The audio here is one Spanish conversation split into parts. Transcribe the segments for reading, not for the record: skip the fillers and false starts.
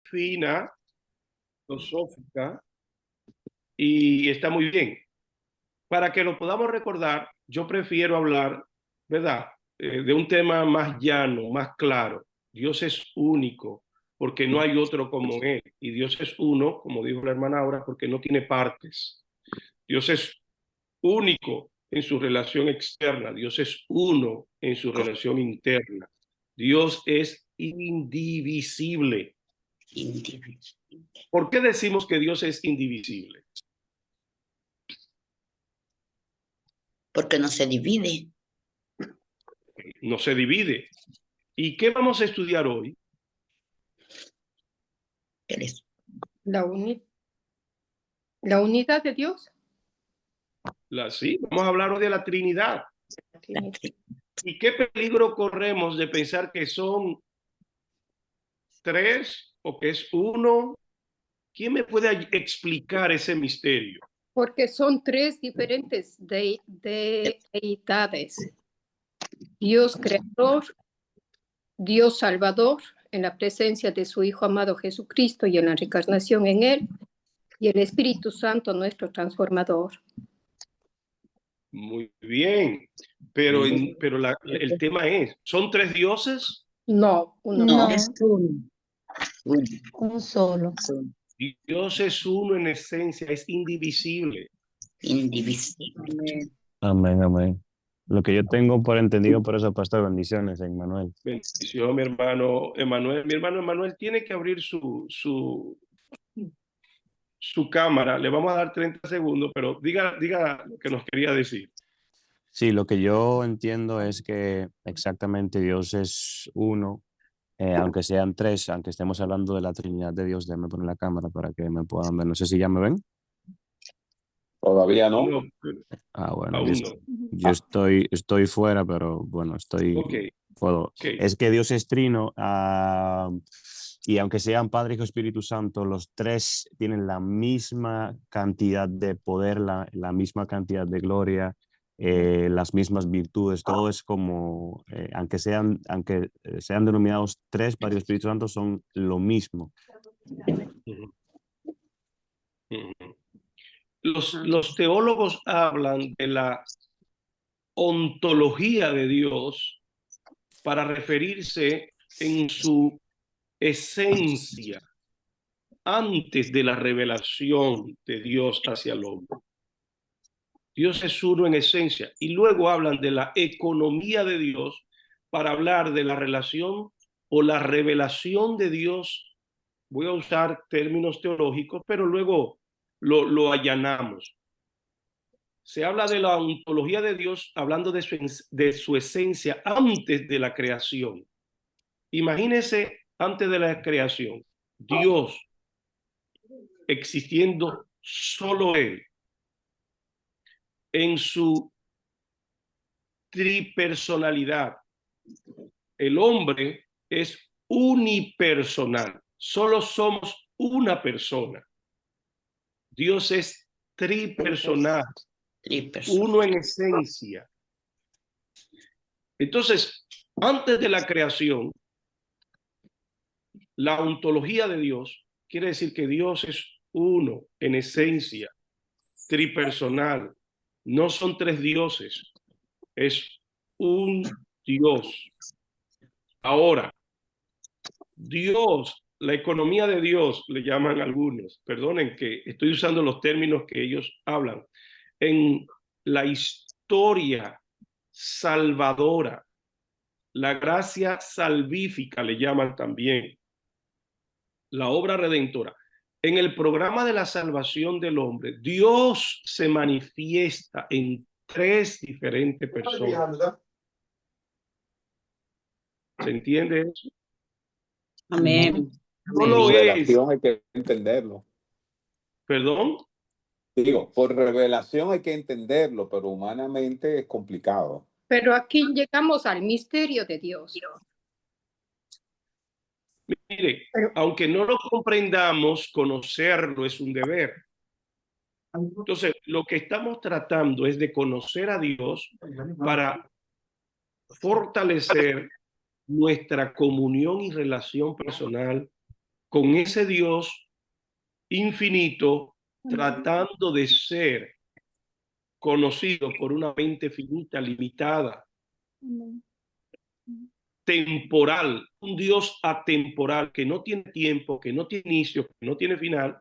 fina, filosófica, y está muy bien. Para que lo podamos recordar, yo prefiero hablar, ¿verdad? De un tema más llano, más claro. Dios es único, porque no hay otro como Él. Y Dios es uno, como dijo la hermana ahora, porque no tiene partes. Dios es único en su relación externa. Dios es uno en su relación interna. Dios es indivisible. ¿Por qué decimos que Dios es indivisible? Porque no se divide. No se divide. ¿Y qué vamos a estudiar hoy? La unidad de Dios. Sí, vamos a hablar hoy de la Trinidad. ¿Y qué peligro corremos de pensar que son tres o que es uno? ¿Quién me puede explicar ese misterio? Porque son tres diferentes deidades. Dios creador, Dios salvador, en la presencia de su Hijo amado Jesucristo y en la reencarnación en Él, y el Espíritu Santo, nuestro transformador. Muy bien, pero el tema es, ¿son tres dioses? No, uno. No, es uno. Un solo. Dios es uno en esencia, es indivisible. Indivisible. Amén, amén. Lo que yo tengo por entendido por eso, pastor, bendiciones, Emmanuel. Bendición, mi hermano Emanuel. Mi hermano Emanuel tiene que abrir su cámara. Le vamos a dar 30 segundos, pero diga lo que nos quería decir. Sí, lo que yo entiendo es que exactamente Dios es uno, aunque sean tres, aunque estemos hablando de la Trinidad de Dios. Déjame poner la cámara para que me puedan ver. No sé si ya me ven. Todavía no. No, Ah, bueno, aún yo, no. yo estoy fuera, pero bueno, puedo. Okay. Es que Dios es trino, y aunque sean Padre, Hijo, Espíritu Santo, los tres tienen la misma cantidad de poder, la misma cantidad de gloria, las mismas virtudes. Todo es como, aunque sean denominados tres, Padre, Espíritu Santo, son lo mismo. Los teólogos hablan de la ontología de Dios para referirse en su esencia antes de la revelación de Dios hacia el hombre. Dios es uno en esencia. Y luego hablan de la economía de Dios para hablar de la relación o la revelación de Dios. Voy a usar términos teológicos, pero luego lo allanamos. Se habla de la ontología de Dios hablando de su esencia antes de la creación. Imagínese antes de la creación, Dios existiendo solo Él en su tripersonalidad. El hombre es unipersonal, solo somos una persona. Dios es tripersonal, uno en esencia. Entonces, antes de la creación, la ontología de Dios quiere decir que Dios es uno en esencia, tripersonal. No son tres dioses, es un Dios. Ahora, Dios, la economía de Dios, le llaman algunos, perdonen que estoy usando los términos que ellos hablan, en la historia salvadora, la gracia salvífica le llaman también, la obra redentora. En el programa de la salvación del hombre, Dios se manifiesta en tres diferentes personas. ¿Se entiende eso? Amén. Solo Revelación hay que entenderlo. ¿Perdón? Digo, por revelación hay que entenderlo, pero humanamente es complicado. Pero aquí llegamos al misterio de Dios. Mire, aunque no lo comprendamos, conocerlo es un deber. Entonces, lo que estamos tratando es de conocer a Dios para fortalecer nuestra comunión y relación personal con ese Dios infinito, tratando de ser conocido por una mente finita, limitada, temporal, un Dios atemporal que no tiene tiempo, que no tiene inicio, que no tiene final.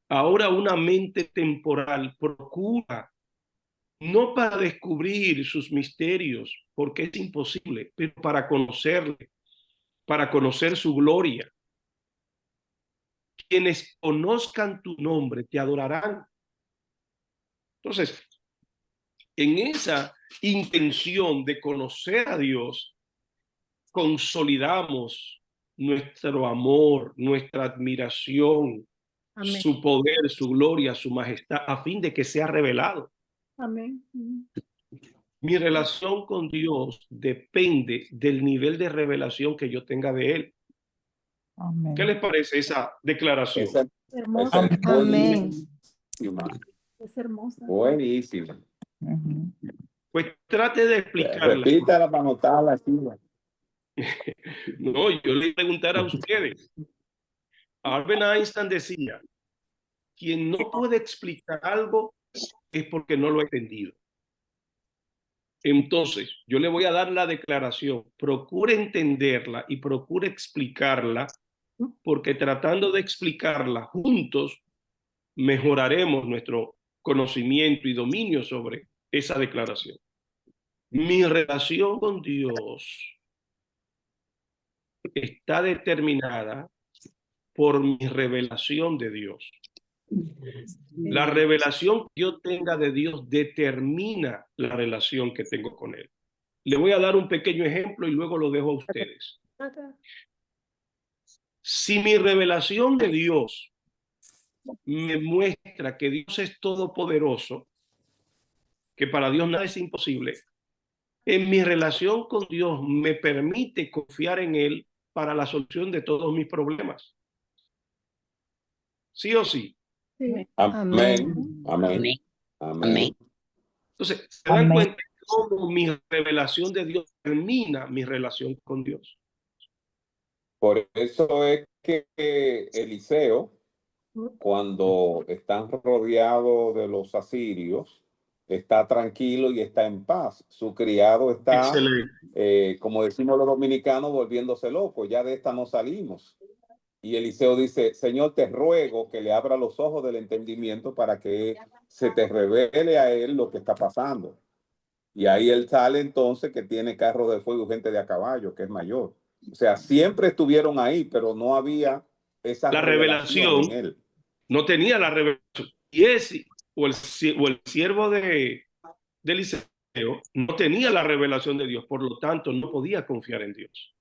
Ahora una mente temporal procura, no para descubrir sus misterios, porque es imposible, pero para conocerle, para conocer su gloria. Quienes conozcan tu nombre te adorarán. Entonces, en esa intención de conocer a Dios, consolidamos nuestro amor, nuestra admiración, Amén. su poder, su gloria, su majestad, a fin de que sea revelado. Amén. Mi relación con Dios depende del nivel de revelación que yo tenga de Él. Amén. ¿Qué les parece esa declaración? Esa Hermosa. es Amén. buenísima. Es hermosa. Buenísima. Ujú. Pues trate de explicarla. Repítala para anotarla aquí. No, yo le preguntar a ustedes. Albert Einstein decía, quien no puede explicar algo es porque no lo ha entendido. Entonces, yo le voy a dar la declaración. Procure entenderla y procure explicarla, porque tratando de explicarla juntos, mejoraremos nuestro conocimiento y dominio sobre esa declaración. Mi relación con Dios está determinada por mi revelación de Dios. La revelación que yo tenga de Dios determina la relación que tengo con Él. Le voy a dar un pequeño ejemplo y luego lo dejo a ustedes. Si mi revelación de Dios me muestra que Dios es todopoderoso, que para Dios nada es imposible, en mi relación con Dios me permite confiar en Él para la solución de todos mis problemas. ¿Sí o sí? Amén. Amén. Amén. Entonces, ¿se dan Amén. cuenta de cómo mi revelación de Dios termina mi relación con Dios? Por eso es que Eliseo, cuando están rodeados de los asirios, está tranquilo y está en paz. Su criado está, Excelente. como decimos los dominicanos, volviéndose loco. Ya de esta no salimos. Y Eliseo dice, Señor, te ruego que le abra los ojos del entendimiento para que se te revele a él lo que está pasando. Y ahí él sale entonces que tiene carros de fuego y gente de a caballo, que es mayor. O sea, siempre estuvieron ahí, pero no había esa La revelación revelación en él. no tenía la revelación. Y ese, o el siervo de Eliseo, no tenía la revelación de Dios, por lo tanto no podía confiar en Dios.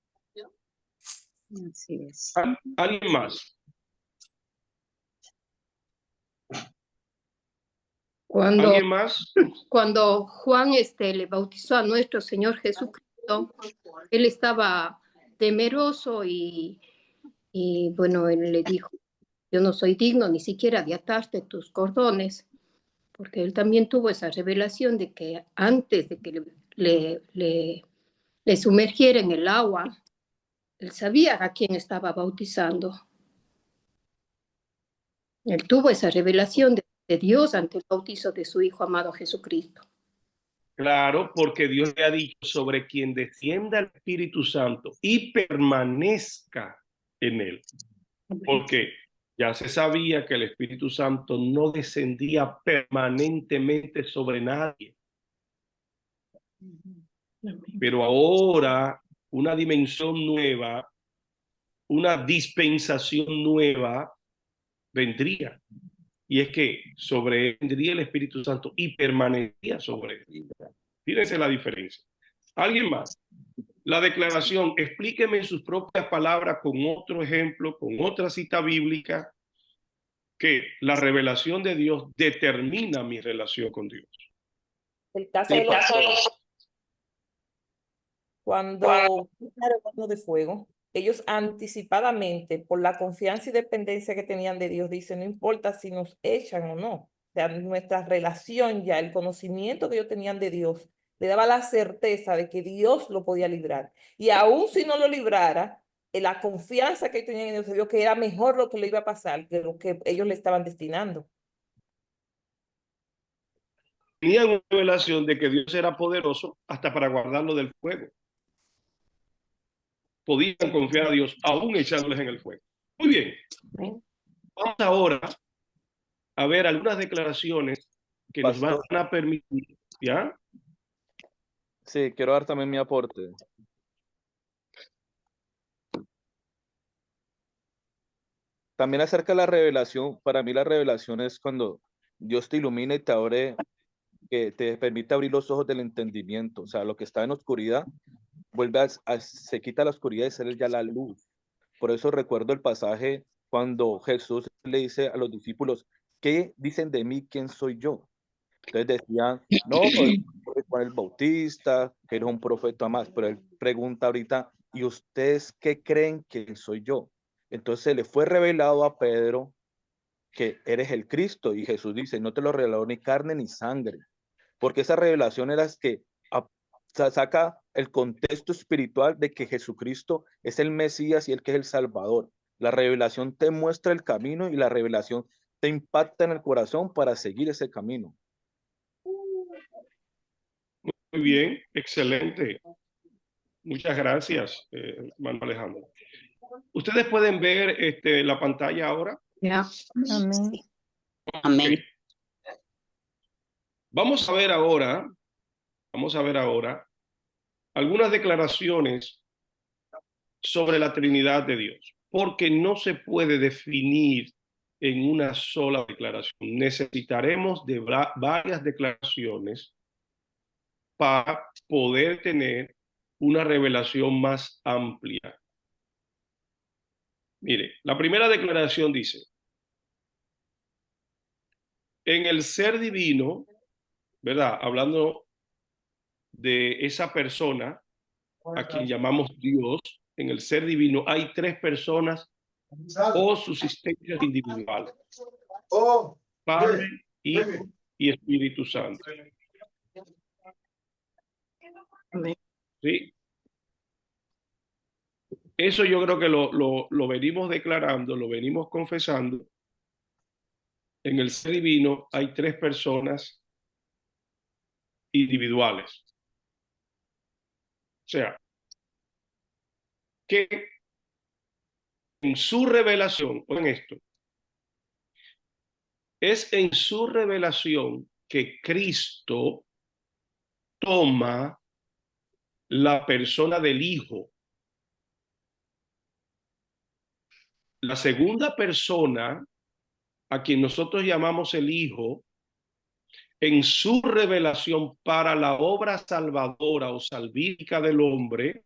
Así es. ¿Alguien más? ¿Alguien más? Cuando Juan le bautizó a nuestro Señor Jesucristo, él estaba temeroso y bueno, él le dijo, yo no soy digno ni siquiera de atarte tus cordones, porque él también tuvo esa revelación de que antes de que le sumergiera en el agua, él sabía a quién estaba bautizando. Él tuvo esa revelación de Dios ante el bautizo de su Hijo amado Jesucristo. Claro, porque Dios le ha dicho sobre quien descienda el Espíritu Santo y permanezca en él. Porque ya se sabía que el Espíritu Santo no descendía permanentemente sobre nadie. Pero ahora una dimensión nueva, una dispensación nueva vendría. Y es que sobre él vendría el Espíritu Santo y permanecía sobre él. Fíjense la diferencia. ¿Alguien más? La declaración, explíqueme en sus propias palabras con otro ejemplo, con otra cita bíblica, que la revelación de Dios determina mi relación con Dios. El caso de la cuando el horno de fuego, ellos anticipadamente, por la confianza y dependencia que tenían de Dios, dicen, no importa si nos echan o no. O sea, nuestra relación ya, el conocimiento que ellos tenían de Dios, le daba la certeza de que Dios lo podía librar. Y aún si no lo librara, la confianza que tenían en Dios, se vio que era mejor lo que le iba a pasar que lo que ellos le estaban destinando. Tenían una revelación de que Dios era poderoso hasta para guardarlo del fuego. Podían confiar a Dios aún echándoles en el fuego. Muy bien. Vamos ahora a ver algunas declaraciones que nos van a permitir, ¿ya? Sí, quiero dar también mi aporte. También acerca de la revelación, para mí la revelación es cuando Dios te ilumina y te abre, que te permite abrir los ojos del entendimiento. O sea, lo que está en oscuridad, se quita la oscuridad y sale ya la luz. Por eso recuerdo el pasaje cuando Jesús le dice a los discípulos, ¿qué dicen de mí? ¿Quién soy yo? Entonces decían, no, eres Juan el Bautista, que eres un profeta más, pero él pregunta ahorita, ¿y ustedes qué creen que soy yo? Entonces le fue revelado a Pedro que eres el Cristo, y Jesús dice, no te lo reveló ni carne ni sangre, porque esa revelación era que saca el contexto espiritual de que Jesucristo es el Mesías y el que es el Salvador. La revelación te muestra el camino y la revelación te impacta en el corazón para seguir ese camino. Muy bien, excelente. Muchas gracias, hermano Alejandro. Ustedes pueden ver la pantalla ahora. Ya. Amén. Amén. Okay. Vamos a ver ahora algunas declaraciones sobre la Trinidad de Dios, porque no se puede definir en una sola declaración. Necesitaremos de varias declaraciones para poder tener una revelación más amplia. Mire, la primera declaración dice, en el ser divino, ¿verdad? Hablando de esa persona a quien llamamos Dios, en el ser divino hay tres personas o subsistencias individuales: Padre, Hijo y Espíritu Santo. ¿Sí? Eso yo creo que lo venimos declarando, lo venimos confesando. En el ser divino hay tres personas individuales. O sea, que en su revelación, oigan esto, es en su revelación que Cristo toma la persona del Hijo. La segunda persona, a quien nosotros llamamos el Hijo, en su revelación para la obra salvadora o salvífica del hombre,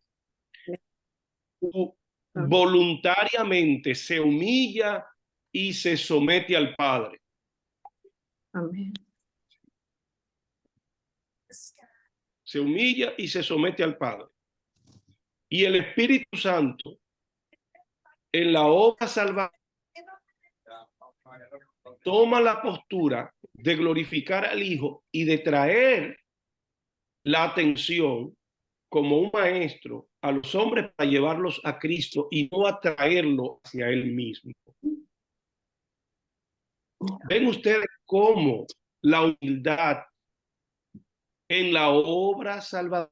voluntariamente se humilla y se somete al Padre. Amén. Se humilla y se somete al Padre. Y el Espíritu Santo, en la obra salvadora, toma la postura de glorificar al Hijo y de traer la atención como un maestro a los hombres para llevarlos a Cristo y no atraerlo hacia él mismo. ¿Ven ustedes cómo la humildad en la obra salvadora,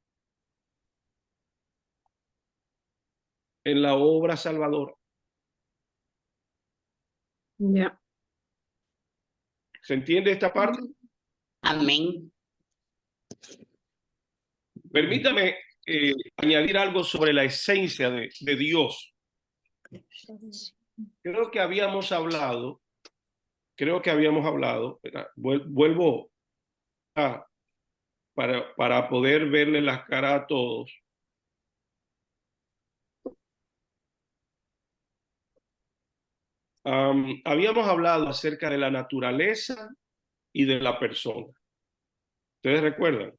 Ya. ¿Se entiende esta parte? Amén. Permítame añadir algo sobre la esencia de Dios. Creo que habíamos hablado, vuelvo para poder verle las caras a todos. Habíamos hablado acerca de la naturaleza y de la persona. ¿Ustedes recuerdan?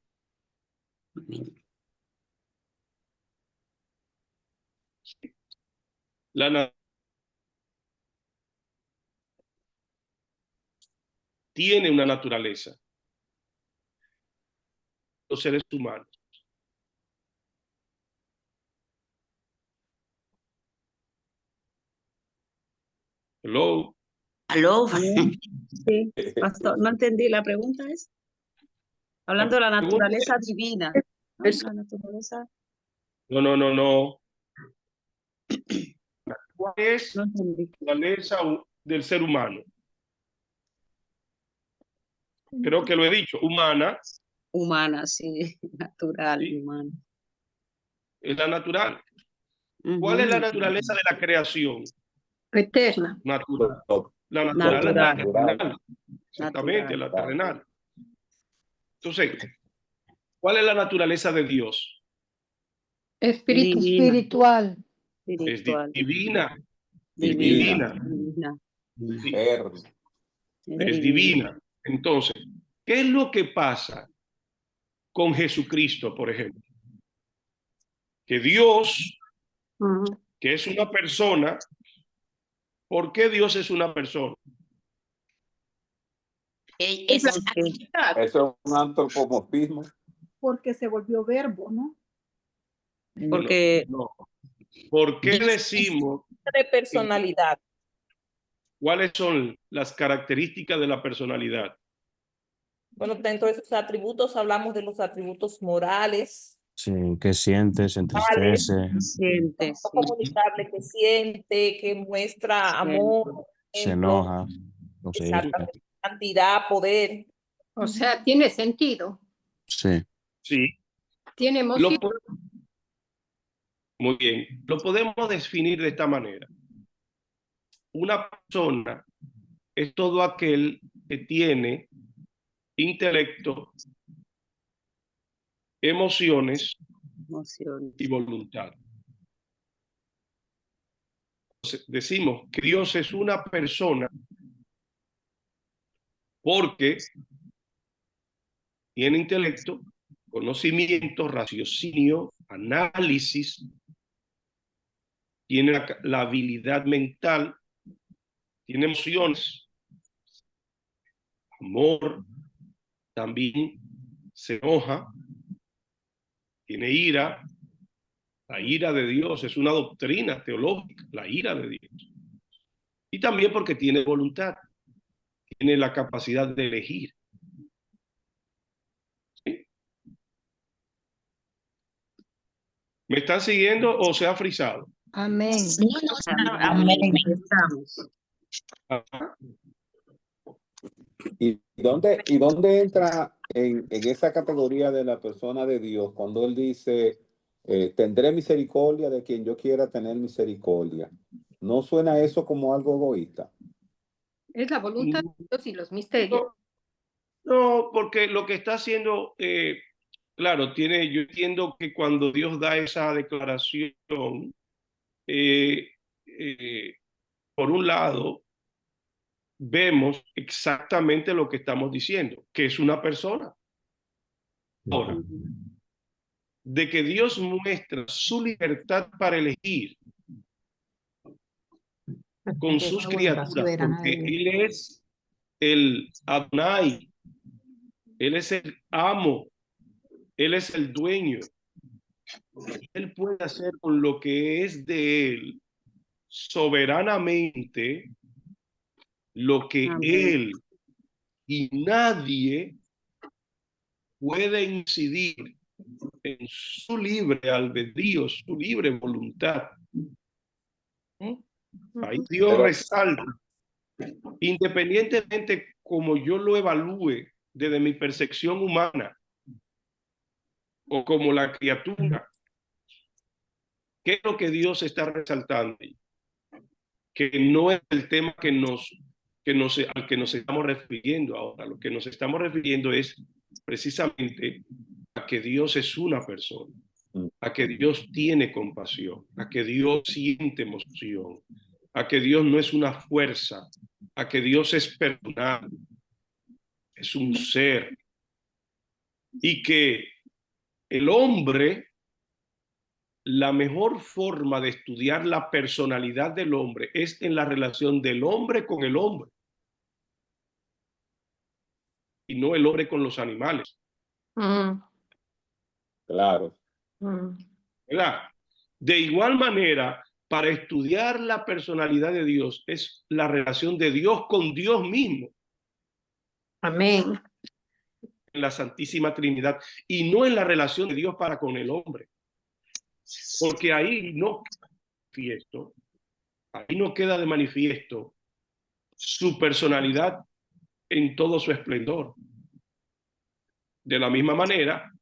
Tiene una naturaleza. Los seres humanos. Hello. Aló. Sí, pastor, no entendí. La pregunta es, hablando de la pregunta naturaleza divina, ¿no? Es- La naturaleza, No. ¿Cuál es no entendí. la naturaleza del ser humano? Creo que lo he dicho, humana, Humana, sí, natural, ¿sí? humana. Es la natural. ¿Cuál es la Ujú. naturaleza de la creación? Eterna. Natural. La natural es la Natural. terrenal. Exactamente, Natural. la terrenal. Entonces, ¿cuál es la naturaleza de Dios? Espíritu. Divina, Espiritual. Es espiritual, divina. Es divina, divina. divina. Sí, Es es divina. Entonces, ¿qué es lo que pasa con Jesucristo, por ejemplo? Que Dios, Ujú. que es una persona, ¿por qué Dios es una persona? Es la Porque actividad. Eso es un antropomorfismo. Porque se volvió verbo, ¿no? Porque No. ¿Por qué decimos De personalidad. cuáles son las características de la personalidad? Bueno, dentro de esos atributos hablamos de los atributos morales, Sí, que siente, se entristece, siente, sí, comunicable, que siente, que muestra amor, se ejemplo, enoja, o se irrita. exactamente, cantidad, poder. O sea, tiene sentido. Sí, Sí. Tiene Lo emoción. po- Muy bien. Lo podemos definir de esta manera. Una persona es todo aquel que tiene intelecto, emociones emociones. y voluntad. Entonces, decimos que Dios es una persona porque tiene intelecto, conocimiento, raciocinio, análisis, tiene la habilidad mental, tiene emociones, amor, también se enoja, tiene ira. La ira de Dios es una doctrina teológica, la ira de Dios. Y también porque tiene voluntad, tiene la capacidad de elegir. ¿Sí? ¿Me están siguiendo o se ha frisado? Amén. Amén. Estamos. Ajá. ¿Y dónde entra en esa categoría de la persona de Dios cuando Él dice, tendré misericordia de quien yo quiera tener misericordia? ¿No suena eso como algo egoísta? Es la voluntad de Dios y los misterios. No, porque lo que está haciendo, claro, yo entiendo que cuando Dios da esa declaración, eh, por un lado, vemos exactamente lo que estamos diciendo, que es una persona. Ahora, de que Dios muestra su libertad para elegir con sus criaturas, porque Él es el Adonai, Él es el amo, Él es el dueño. Él puede hacer con lo que es de Él soberanamente lo que Amén. Él y nadie puede incidir en su libre albedrío, su libre voluntad. Ahí Dios Pero- resalta, independientemente como yo lo evalúe desde mi percepción humana o como la criatura, ¿qué es lo que Dios está resaltando? Que no es el tema al que nos estamos refiriendo ahora. Lo que nos estamos refiriendo es precisamente a que Dios es una persona, a que Dios tiene compasión, a que Dios siente emoción, a que Dios no es una fuerza, a que Dios es personal, es un ser, y que el hombre, la mejor forma de estudiar la personalidad del hombre es en la relación del hombre con el hombre y no el hombre con los animales, Claro. ¿verdad? De igual manera para estudiar la personalidad de Dios es la relación de Dios con Dios mismo. Amén. En la Santísima Trinidad y no en la relación de Dios para con el hombre. Porque ahí no queda de manifiesto su personalidad en todo su esplendor. De la misma manera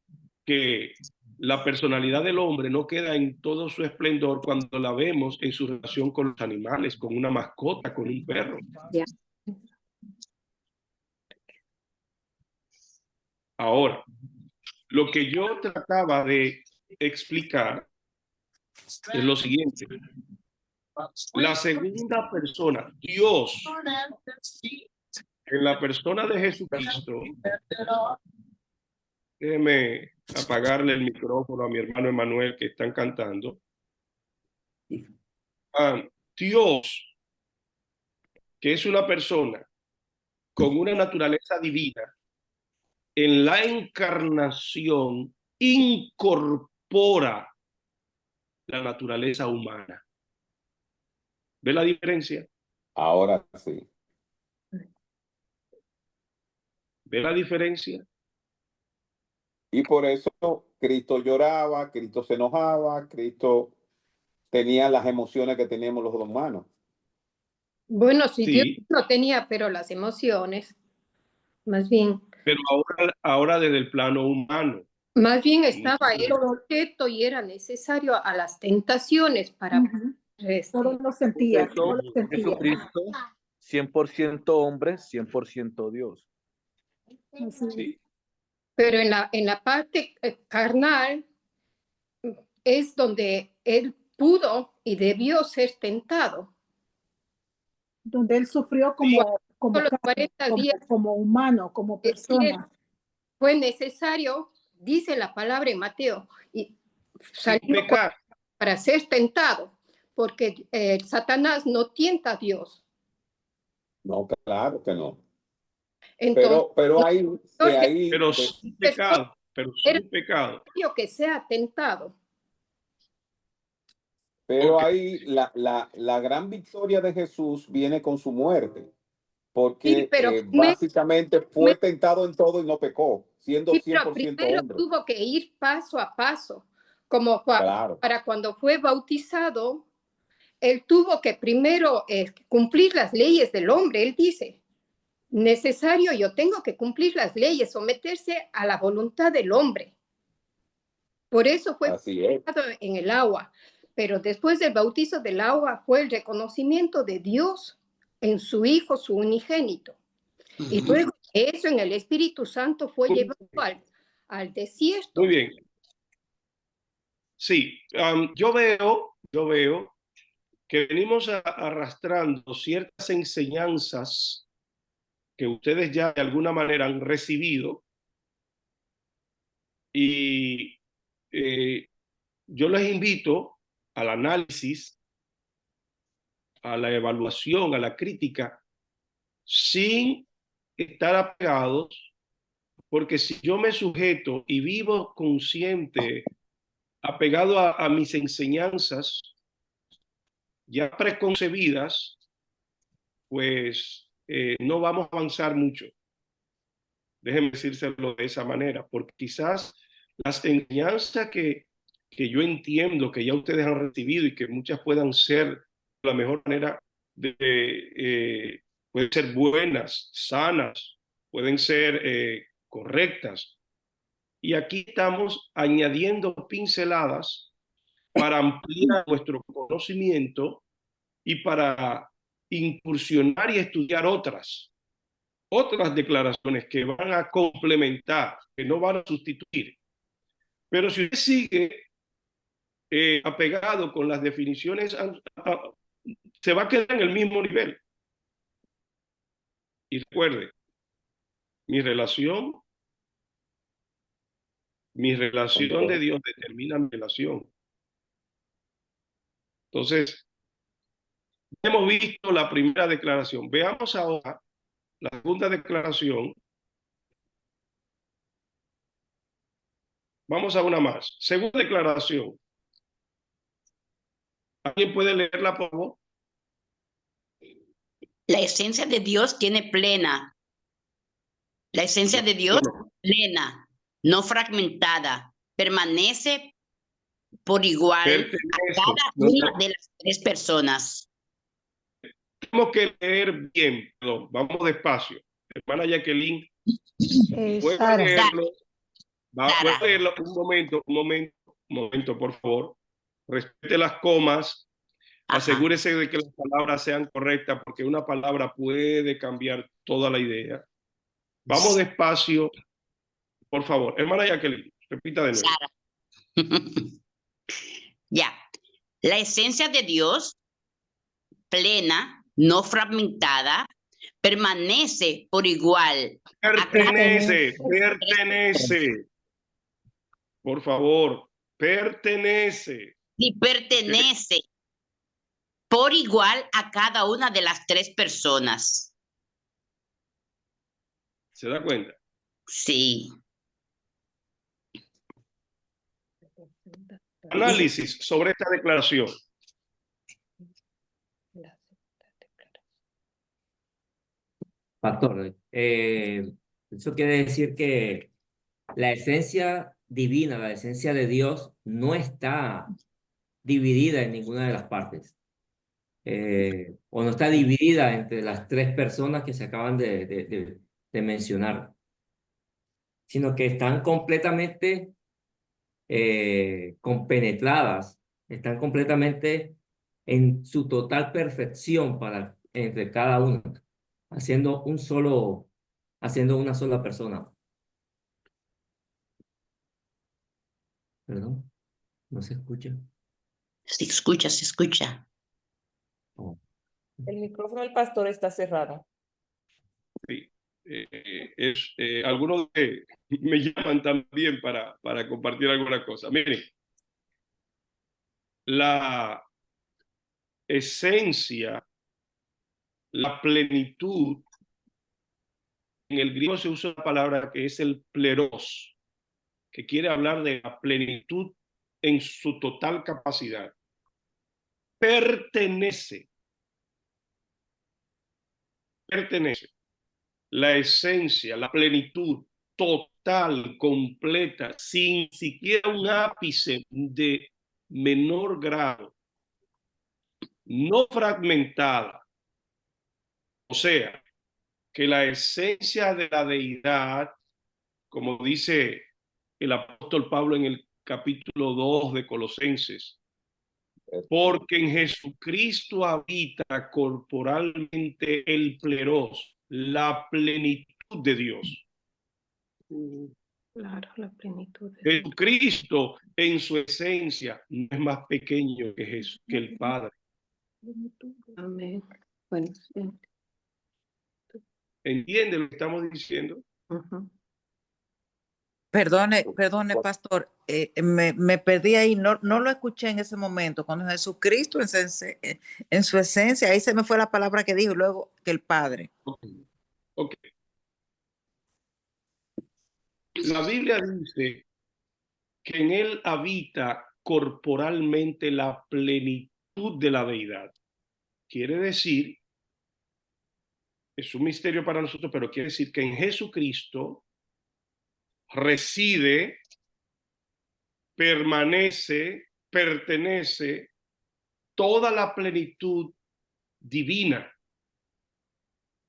que la personalidad del hombre no queda en todo su esplendor cuando la vemos en su relación con los animales, con una mascota, con un perro. Ya. Ahora, lo que yo trataba de explicar es lo siguiente. La segunda persona, Dios, en la persona de Jesucristo, déjeme apagarle el micrófono a mi hermano Emanuel que están cantando. Dios, que es una persona con una naturaleza divina, en la encarnación incorpora la naturaleza humana. ¿Ve la diferencia? Ahora sí. ¿Ve la diferencia? Y por eso Cristo lloraba, Cristo se enojaba, Cristo tenía las emociones que teníamos los humanos. Bueno, si Sí. Dios no tenía, pero las emociones, más bien. Pero ahora desde el plano humano. Más bien estaba él objeto y era necesario a las tentaciones para... Todo lo sentía, Por todo eso, lo sentía. Jesucristo, 100% hombre, 100% Dios. Sí. Pero en la parte carnal es donde él pudo y debió ser tentado. Donde él sufrió como los 40 días como humano, como persona. Fue necesario, dice la palabra en Mateo, y salió para ser tentado, porque Satanás no tienta a Dios. No, claro que no. Entonces, pero hay pero sin pecado, que sea tentado. Pero ahí la gran victoria de Jesús viene con su muerte, porque Sí, básicamente fue tentado en todo y no pecó, siendo sí, 100% primero hombre. tuvo que ir paso a paso, como Claro. para cuando fue bautizado, él tuvo que primero cumplir las leyes del hombre. Él dice, necesario, yo tengo que cumplir las leyes, someterse a la voluntad del hombre. Por eso fue bautizado en el agua. Pero después del bautizo del agua fue el reconocimiento de Dios en su Hijo, su unigénito. Y luego eso en el Espíritu Santo fue llevado al desierto. Muy bien. Sí, yo veo que venimos arrastrando ciertas enseñanzas que ustedes ya de alguna manera han recibido y yo les invito al análisis, a la evaluación, a la crítica, sin estar apegados, porque si yo me sujeto y vivo consciente, apegado a mis enseñanzas ya preconcebidas, pues no vamos a avanzar mucho. Déjenme decírselo de esa manera, porque quizás las enseñanzas que yo entiendo que ya ustedes han recibido y que muchas puedan ser de la mejor manera, pueden ser buenas, sanas, pueden ser correctas. Y aquí estamos añadiendo pinceladas para ampliar nuestro conocimiento y para incursionar y estudiar otras declaraciones que van a complementar, que no van a sustituir. Pero si usted sigue apegado con las definiciones, se va a quedar en el mismo nivel. Y recuerde, mi relación de Dios determina mi relación. Entonces, hemos visto la primera declaración. Veamos ahora la segunda declaración. Vamos a una más. Segunda declaración. ¿Alguien puede leerla, por favor? La esencia de Dios tiene plena. La esencia de Dios plena, no fragmentada, permanece por igual Pertenece. a cada una de las tres personas. Tenemos que leer bien, perdón, vamos despacio. Hermana Jacqueline, ¿puede Sara. leerlo? Sara. ¿Puede leerlo? Un momento, por favor. Respete las comas. Ajá. Asegúrese de que las palabras sean correctas, porque una palabra puede cambiar toda la idea. Vamos despacio, por favor. Hermana Jacqueline, repita de nuevo. Sara. Ya. La esencia de Dios, plena, no fragmentada, permanece por igual. Pertenece. Por favor, pertenece. Y pertenece por igual a cada una de las tres personas. ¿Se da cuenta? Sí. Análisis sobre esta declaración. Pastor, eso quiere decir que la esencia divina, la esencia de Dios, no está dividida en ninguna de las partes. O no está dividida entre las tres personas que se acaban de mencionar, sino que están completamente compenetradas, están completamente en su total perfección entre cada una, haciendo una sola persona. Perdón, no se escucha. Se escucha, se escucha. Oh. El micrófono del pastor está cerrado. Sí. Algunos me llaman también para compartir alguna cosa. Miren, la esencia, la plenitud, en el griego se usa una palabra que es el pleros, que quiere hablar de la plenitud en su total capacidad. Pertenece. La esencia, la plenitud total, completa, sin siquiera un ápice de menor grado, no fragmentada. O sea, que la esencia de la deidad, como dice el apóstol Pablo en el capítulo 2 de Colosenses, porque en Jesucristo habita corporalmente el pleros, la plenitud de Dios. Claro, la plenitud de Dios. Jesucristo en su esencia no es más pequeño que Jesús, que el Padre. Amén. Bueno, sí. ¿Entiende lo que estamos diciendo? Perdone, pastor, me perdí ahí, no lo escuché en ese momento. Cuando Jesucristo en su esencia, ahí se me fue la palabra que dijo, luego que el Padre. Ok. La Biblia dice que en él habita corporalmente la plenitud de la deidad. Quiere decir, es un misterio para nosotros, pero quiere decir que en Jesucristo reside, permanece, pertenece toda la plenitud divina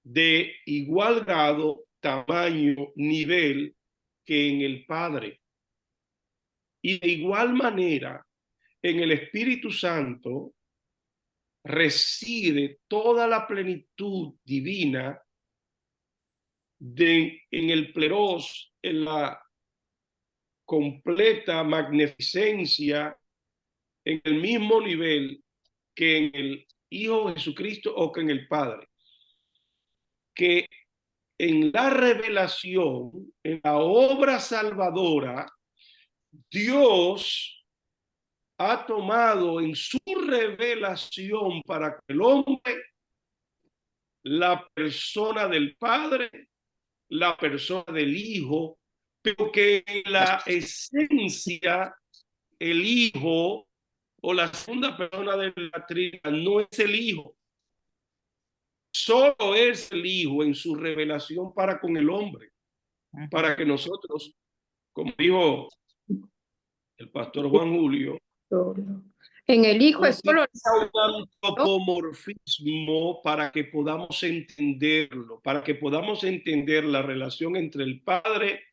de igual grado, tamaño, nivel que en el Padre. Y de igual manera, en el Espíritu Santo reside toda la plenitud divina en el pleros, en la completa magnificencia, en el mismo nivel que en el Hijo Jesucristo o que en el Padre. Que en la revelación, en la obra salvadora, Dios ha tomado en su revelación para que el hombre, la persona del Padre, la persona del Hijo, pero que en la esencia el Hijo o la segunda persona de la Trinidad no es el Hijo. Solo es el Hijo en su revelación para con el hombre, para que nosotros, como dijo el pastor Juan Julio, en el Hijo es solo un antropomorfismo para que podamos entenderlo, para que podamos entender la relación entre el Padre,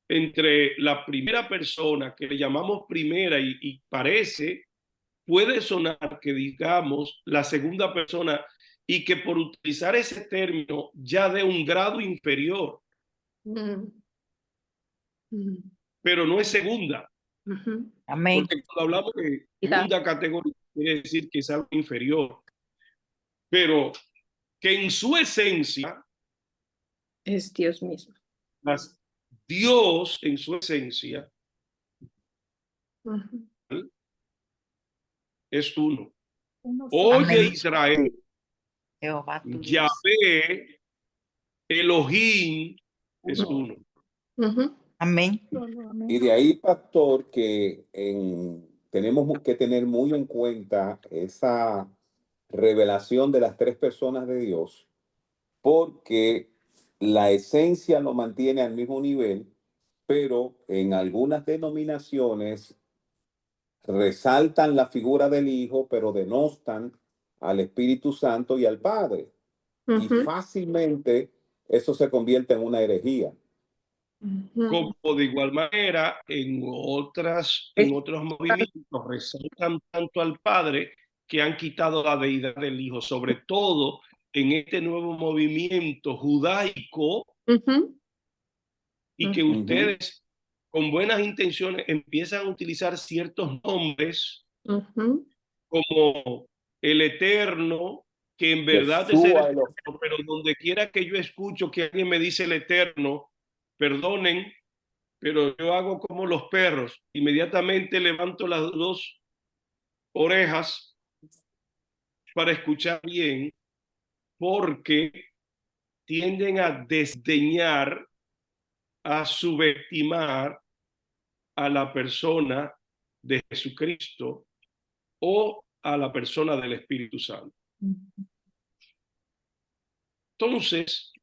entre la primera persona que le llamamos primera y puede sonar que digamos la segunda persona y que por utilizar ese término ya de un grado inferior, pero no es segunda. Amén. Porque cuando hablamos de segunda categoría, quiere decir que es algo inferior. Pero que en su esencia es Dios mismo. Dios en su esencia es uno. Oye Israel, Yahvé, Elohim es uno. Amén. Y de ahí, pastor, que tenemos que tener muy en cuenta esa revelación de las tres personas de Dios, porque la esencia lo mantiene al mismo nivel, pero en algunas denominaciones resaltan la figura del Hijo, pero denostan al Espíritu Santo y al Padre. Y fácilmente eso se convierte en una herejía. Como de igual manera en otros movimientos resaltan tanto al Padre que han quitado la deidad del Hijo, sobre todo en este nuevo movimiento judaico, y que ustedes con buenas intenciones empiezan a utilizar ciertos nombres como el Eterno, que en verdad es el Eterno, pero donde quiera que yo escucho que alguien me dice el Eterno, perdonen, pero yo hago como los perros, inmediatamente levanto las dos orejas para escuchar bien, porque tienden a desdeñar, a subestimar a la persona de Jesucristo o a la persona del Espíritu Santo. Entonces,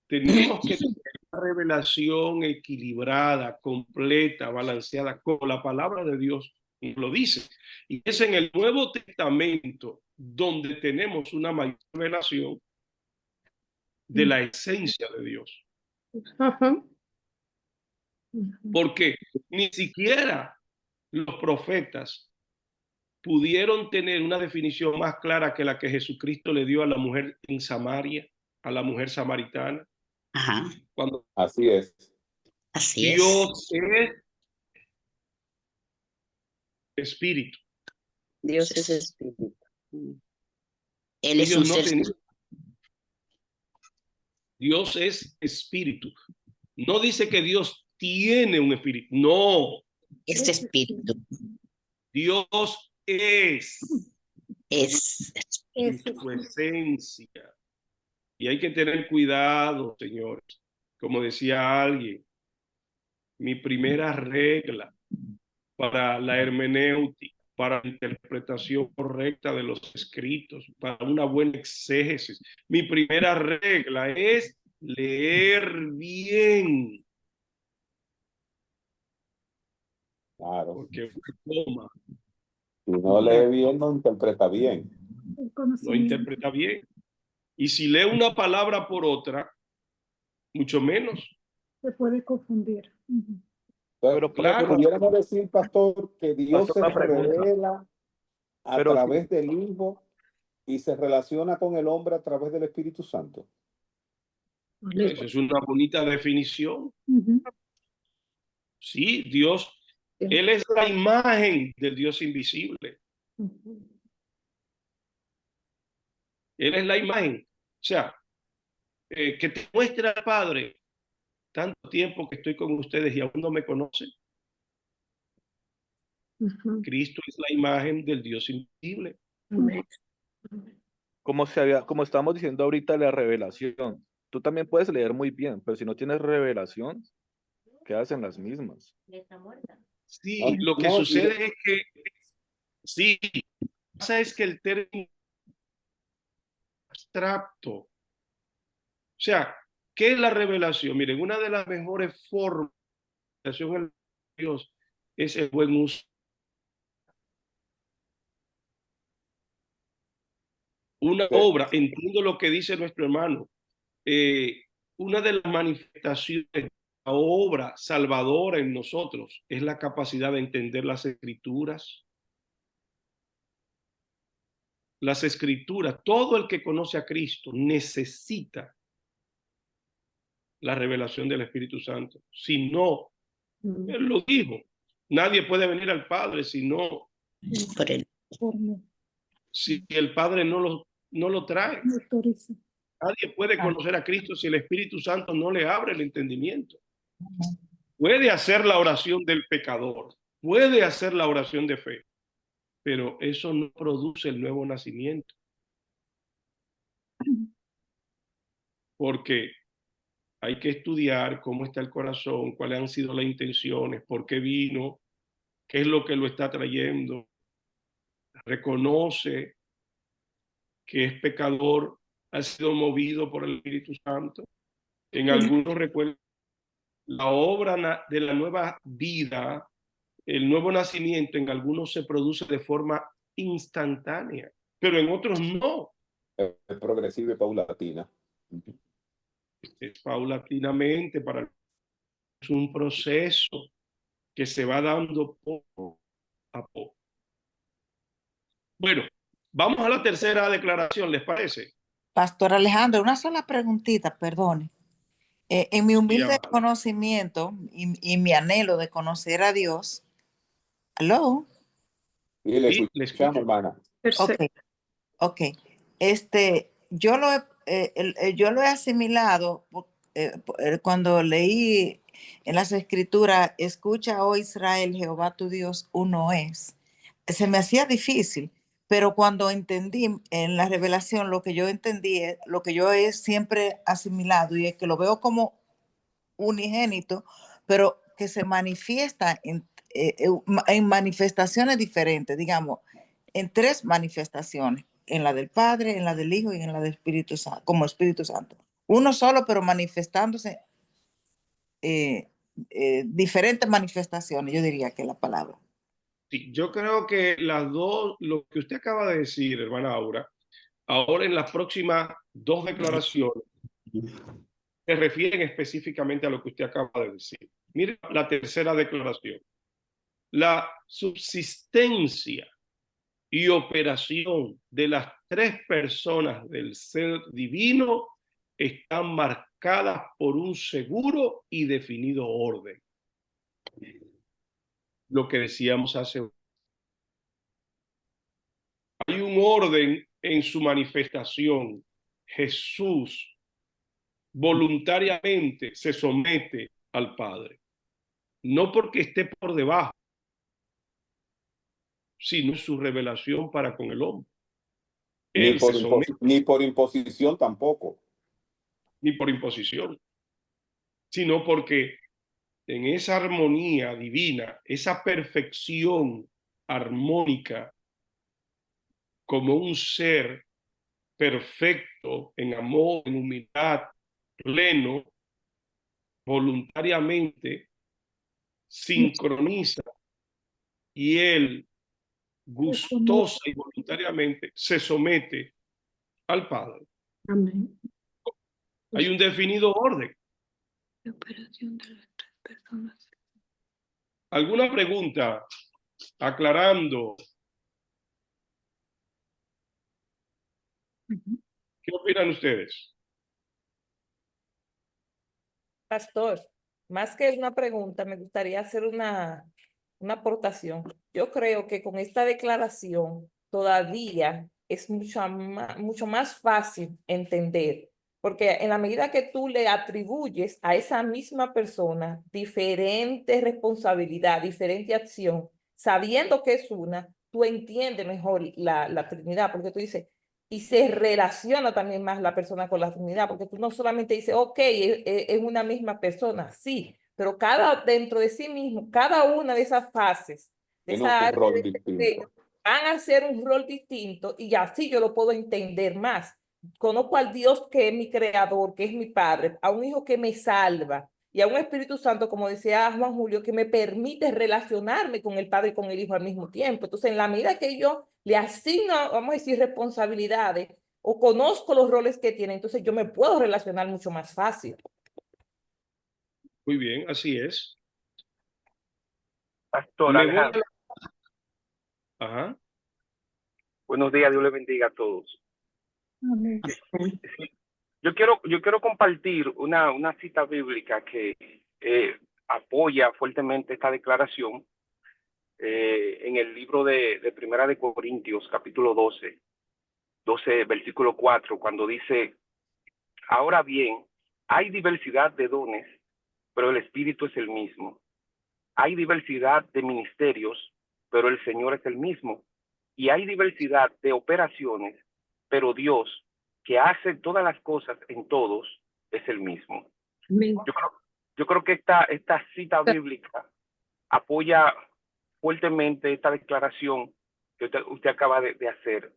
tenemos que tener una revelación equilibrada, completa, balanceada, como la palabra de Dios lo dice. Y es en el Nuevo Testamento donde tenemos una mayor revelación de la esencia de Dios. Porque ni siquiera los profetas pudieron tener una definición más clara que la que Jesucristo le dio a la mujer en Samaria, a la mujer samaritana. Cuando Así es. Dios es espíritu. Dios es espíritu. Él es un ser. Dios es espíritu. No dice que Dios tiene un espíritu. No. Es espíritu. Dios es. Es su esencia. Y hay que tener cuidado, señores. Como decía alguien, mi primera regla para la hermenéutica, para la interpretación correcta de los escritos, para una buena exégesis, mi primera regla es leer bien. Claro. Porque toma. Si no lee bien, no interpreta bien. No interpreta bien. Y si lee una palabra por otra, mucho menos. Se puede confundir. Pero claro, pudiéramos decir, pastor, que Dios se revela a través del Hijo y se relaciona con el hombre a través del Espíritu Santo. Esa es una bonita definición. Sí, Dios, Él es la imagen del Dios invisible. Él es la imagen. O sea, que te muestra al Padre. Tanto tiempo que estoy con ustedes y aún no me conocen. Cristo es la imagen del Dios invisible. Como estábamos diciendo ahorita, la revelación. Tú también puedes leer muy bien, pero si no tienes revelación, quedas en las mismas. Sí, lo que sucede es que Sí, lo que pasa es que el término abstracto. O sea, ¿qué es la revelación? Miren, una de las mejores formas de revelación de Dios es el buen uso. Una obra, entiendo lo que dice nuestro hermano, una de las manifestaciones de la obra salvadora en nosotros es la capacidad de entender las escrituras. Las escrituras, todo el que conoce a Cristo necesita la revelación del Espíritu Santo. Si no, él lo dijo, nadie puede venir al Padre si no, Por él. si el Padre no lo trae. Nadie puede conocer a Cristo si el Espíritu Santo no le abre el entendimiento. Puede hacer la oración del pecador, puede hacer la oración de fe, pero eso no produce el nuevo nacimiento. Porque hay que estudiar cómo está el corazón, cuáles han sido las intenciones, por qué vino, qué es lo que lo está trayendo. Reconoce que es pecador, ha sido movido por el Espíritu Santo. En algunos recuerdan la obra de la nueva vida, el nuevo nacimiento, en algunos se produce de forma instantánea, pero en otros no. Es progresiva y paulatina. Es paulatinamente, es un proceso que se va dando poco a poco. Bueno, vamos a la tercera declaración, ¿les parece? Pastor Alejandro, una sola preguntita, perdone. En mi humilde conocimiento y mi anhelo de conocer a Dios, ¿aló? Sí, le escuchamos, hermana. Ok. Yo lo he asimilado cuando leí en las escrituras, escucha, oh Israel, Jehová tu Dios, uno es. Se me hacía difícil, pero cuando entendí en la revelación, lo que yo entendí, lo que yo he siempre asimilado y es que lo veo como unigénito, pero que se manifiesta en manifestaciones diferentes, digamos, en tres manifestaciones, en la del Padre, en la del Hijo y en la del Espíritu Santo, como Espíritu Santo. Uno solo, pero manifestándose diferentes manifestaciones, yo diría que la palabra. Sí, yo creo que las dos, lo que usted acaba de decir, hermana Aura, ahora en las próximas dos declaraciones se refieren específicamente a lo que usted acaba de decir. Mire la tercera declaración. La subsistencia y operación de las tres personas del ser divino están marcadas por un seguro y definido orden. Lo que decíamos hace. Hay un orden en su manifestación. Jesús voluntariamente se somete al Padre, no porque esté por debajo, sino su revelación para con el hombre. Ni por imposición tampoco. Ni por imposición, sino porque en esa armonía divina, esa perfección armónica, como un ser perfecto en amor, en humildad, pleno, voluntariamente sincroniza y él gustosa y voluntariamente se somete al Padre. Amén. Hay un definido orden. La operación de las tres personas. ¿Alguna pregunta? Aclarando. ¿Qué opinan ustedes? Pastor, más que una pregunta, me gustaría hacer una aportación. Yo creo que con esta declaración todavía es mucho más fácil entender, porque en la medida que tú le atribuyes a esa misma persona diferente responsabilidad, diferente acción, sabiendo que es una, tú entiendes mejor la Trinidad, porque tú dices, y se relaciona también más la persona con la Trinidad, porque tú no solamente dices, ok, es una misma persona, sí, pero dentro de sí mismo, cada una de esas fases, de esa área de van a hacer un rol distinto y así yo lo puedo entender más. Conozco al Dios que es mi creador, que es mi padre, a un hijo que me salva y a un Espíritu Santo, como decía Juan Julio, que me permite relacionarme con el Padre y con el Hijo al mismo tiempo. Entonces, en la medida que yo le asigno, vamos a decir, responsabilidades o conozco los roles que tiene, entonces yo me puedo relacionar mucho más fácil. Muy bien, así es. Pastor Me voy a Alejandro, Ajá. buenos días, Dios les bendiga a todos. Amén. Yo quiero compartir una cita bíblica que apoya fuertemente esta declaración en el libro de Primera de Corintios, capítulo 12, versículo 4, cuando dice: ahora bien, hay diversidad de dones, pero el Espíritu es el mismo. Hay diversidad de ministerios, pero el Señor es el mismo. Y hay diversidad de operaciones, pero Dios, que hace todas las cosas en todos, es el mismo. Amén. Yo creo que esta cita bíblica apoya fuertemente esta declaración que usted acaba de hacer.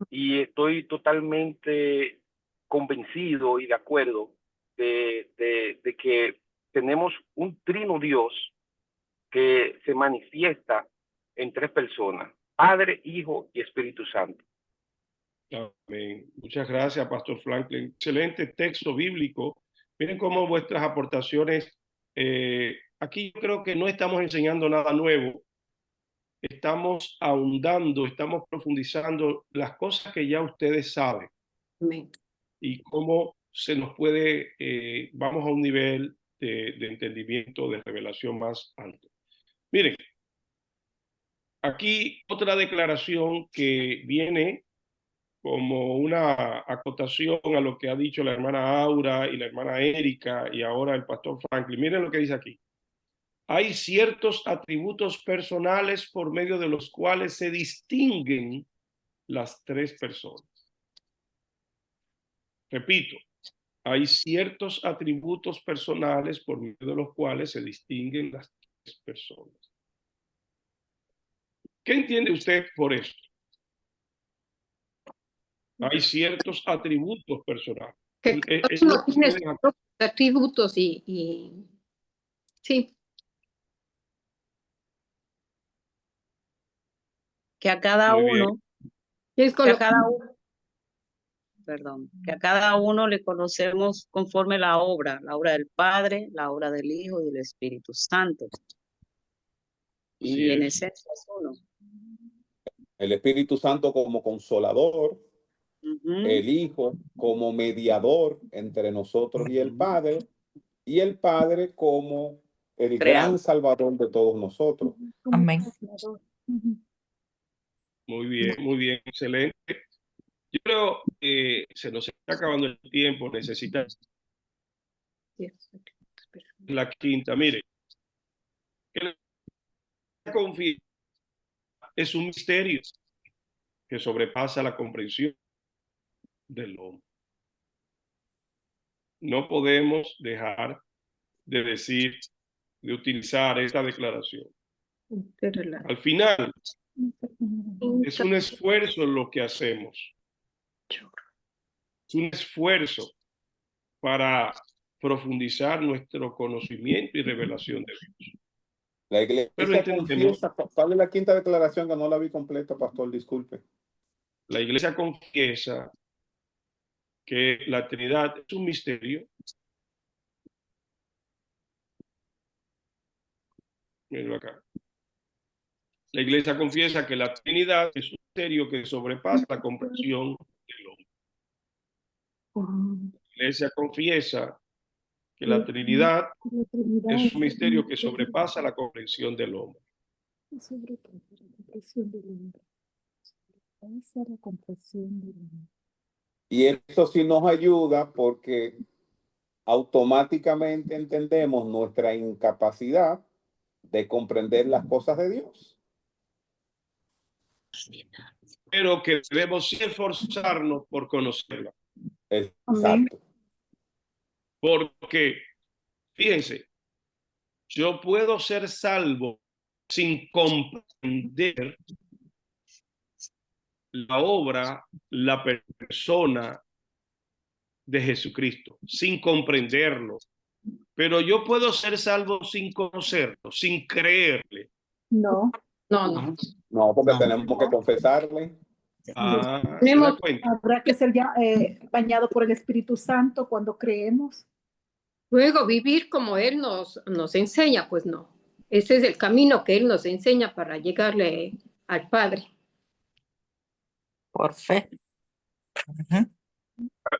Y estoy totalmente convencido y de acuerdo de que tenemos un trino Dios que se manifiesta en tres personas: Padre, Hijo y Espíritu Santo. Amén. Muchas gracias, Pastor Franklin. Excelente texto bíblico. Miren cómo vuestras aportaciones, aquí yo creo que no estamos enseñando nada nuevo, estamos ahondando, estamos profundizando las cosas que ya ustedes saben. Amén. Y cómo se nos puede, vamos a un nivel de entendimiento, de revelación más alto. Miren, aquí otra declaración que viene como una acotación a lo que ha dicho la hermana Aura y la hermana Erika y ahora el pastor Franklin. Miren lo que dice aquí. Hay ciertos atributos personales por medio de los cuales se distinguen las tres personas. Repito, hay ciertos atributos personales por medio de los cuales se distinguen las tres personas. ¿Qué entiende usted por esto? Hay ciertos atributos personales. Que cada uno tiene sus propios atributos y sí. Que a cada Muy bien. uno, Es con que a lo cada uno, perdón, que a cada uno le conocemos conforme la obra del Padre, la obra del Hijo y del Espíritu Santo. Así Y en es. esencia es uno. El Espíritu Santo como consolador, Ujú. el Hijo como mediador entre nosotros y el Padre como el Creador. gran Salvador de todos nosotros. Amén. Muy bien, excelente. Yo creo que se nos está acabando el tiempo, necesita la quinta. Mire, la confianza es un misterio que sobrepasa la comprensión del hombre. No podemos dejar de decir, de utilizar esta declaración. Al final, es un esfuerzo lo que hacemos. Es un esfuerzo para profundizar nuestro conocimiento y revelación de Dios. La iglesia Pero entendemos, confiesa, ¿cuál es la quinta declaración que no la vi completa, pastor? Disculpe. la iglesia confiesa que la Trinidad es un misterio. Mírenlo acá. La iglesia confiesa que la Trinidad es un misterio que sobrepasa la comprensión del hombre. La iglesia confiesa que la Trinidad es un misterio que sobrepasa la comprensión del hombre. Y eso sí nos ayuda porque automáticamente entendemos nuestra incapacidad de comprender las cosas de Dios. Pero que debemos esforzarnos por conocerla. Exacto. Porque, fíjense, yo puedo ser salvo sin comprender la obra, la persona de Jesucristo, sin comprenderlo. Pero yo puedo ser salvo sin conocerlo, sin creerle. No. No. No, porque tenemos que confesarle. Ah, ¿se Tenemos, da cuenta? habrá que ser ya bañado por el Espíritu Santo cuando creemos. Luego vivir como Él nos enseña, pues no. Ese es el camino que Él nos enseña para llegarle al Padre. Por fe.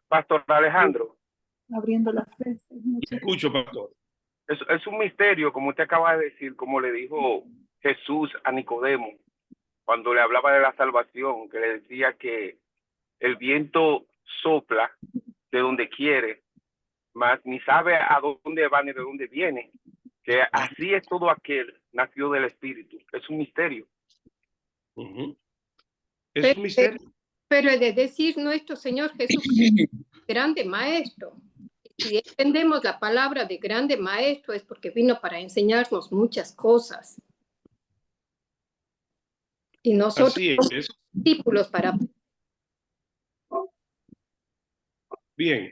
Pastor Alejandro, Abriendo la fe. Escucho, pastor. es un misterio, como usted acaba de decir, como le dijo Jesús a Nicodemo, cuando le hablaba de la salvación, que le decía que el viento sopla de donde quiere, mas ni sabe a dónde va ni de dónde viene, que así es todo aquel nacido del Espíritu. Es un misterio. Es un misterio. Pero he de decir nuestro Señor Jesucristo, grande maestro. Si entendemos la palabra de grande maestro es porque vino para enseñarnos muchas cosas. Y nosotros Así somos es. discípulos para... Bien.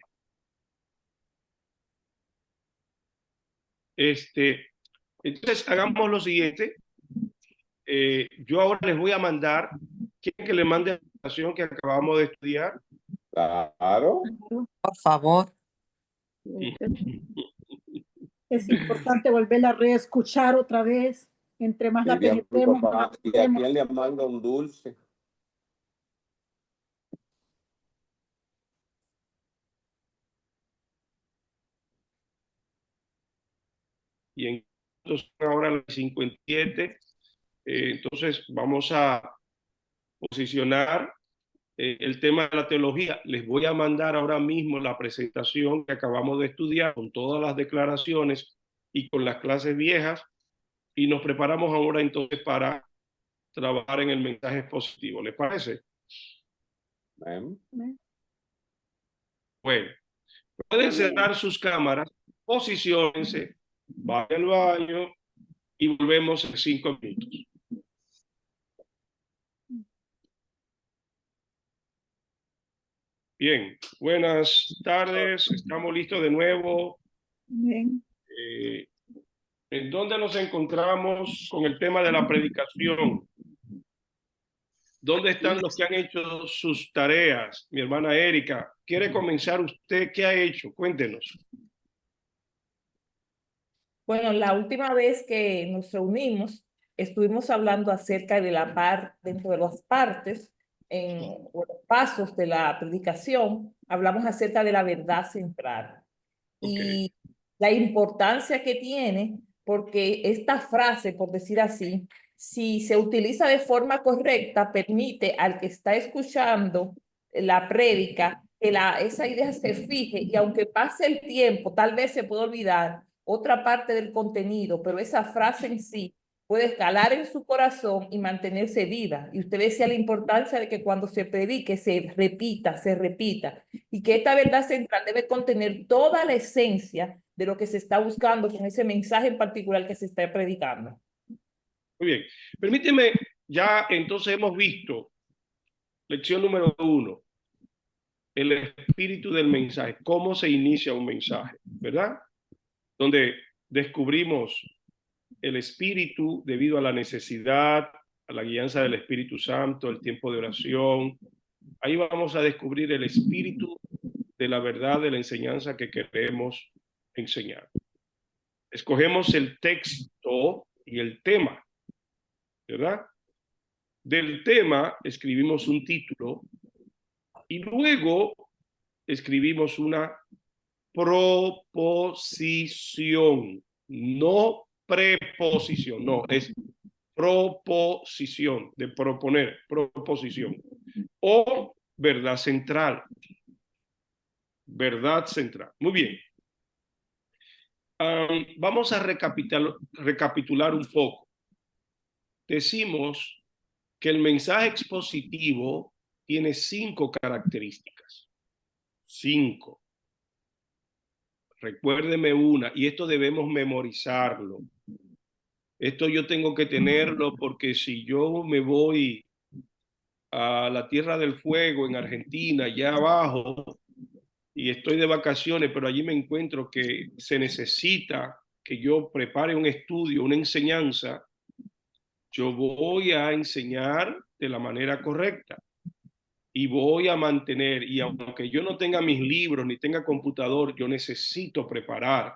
Entonces, hagamos lo siguiente. Yo ahora les voy a mandar, ¿quieren que le mande la presentación que acabamos de estudiar? Claro. Por favor. Es importante volverla a reescuchar otra vez. Entre más la penetremos, más ¿Y a quién le manda un dulce? Y entonces ahora las 57. Entonces vamos a posicionar el tema de la teología. Les voy a mandar ahora mismo la presentación que acabamos de estudiar con todas las declaraciones y con las clases viejas, y nos preparamos ahora entonces para trabajar en el mensaje expositivo. ¿Les parece? Bueno, pueden cerrar sus cámaras, posiciónense, vayan al baño y volvemos en 5 minutos. Bien, buenas tardes, estamos listos de nuevo. ¿En dónde nos encontramos con el tema de la predicación? ¿Dónde están los que han hecho sus tareas? Mi hermana Erika, ¿quiere comenzar usted? ¿Qué ha hecho? Cuéntenos. Bueno, la última vez que nos reunimos, estuvimos hablando acerca de la dentro de las partes, en los pasos de la predicación, hablamos acerca de la verdad central. Y la importancia que tiene, porque esta frase, por decir así, si se utiliza de forma correcta, permite al que está escuchando la prédica que esa idea se fije, y aunque pase el tiempo, tal vez se pueda olvidar otra parte del contenido, pero esa frase en sí puede escalar en su corazón y mantenerse viva. Y usted decía la importancia de que cuando se predique se repita, y que esta verdad central debe contener toda la esencia de lo que se está buscando con ese mensaje en particular que se está predicando. Muy bien. Permíteme, ya entonces hemos visto lección número 1, el espíritu del mensaje, cómo se inicia un mensaje, ¿verdad? Donde descubrimos el espíritu debido a la necesidad, a la guianza del Espíritu Santo, el tiempo de oración. Ahí vamos a descubrir el espíritu de la verdad, de la enseñanza que queremos enseñar. Escogemos el texto y el tema, ¿verdad? Del tema escribimos un título y luego escribimos una proposición, no preposición, no, es proposición, de proponer, proposición, o verdad central. Verdad central. Muy bien. Vamos a recapitular un poco. Decimos que el mensaje expositivo tiene 5 características. 5. Recuérdeme una, y esto debemos memorizarlo. Esto yo tengo que tenerlo porque si yo me voy a la Tierra del Fuego en Argentina, allá abajo, y estoy de vacaciones, pero allí me encuentro que se necesita que yo prepare un estudio, una enseñanza, yo voy a enseñar de la manera correcta y voy a mantener, y aunque yo no tenga mis libros ni tenga computador, yo necesito preparar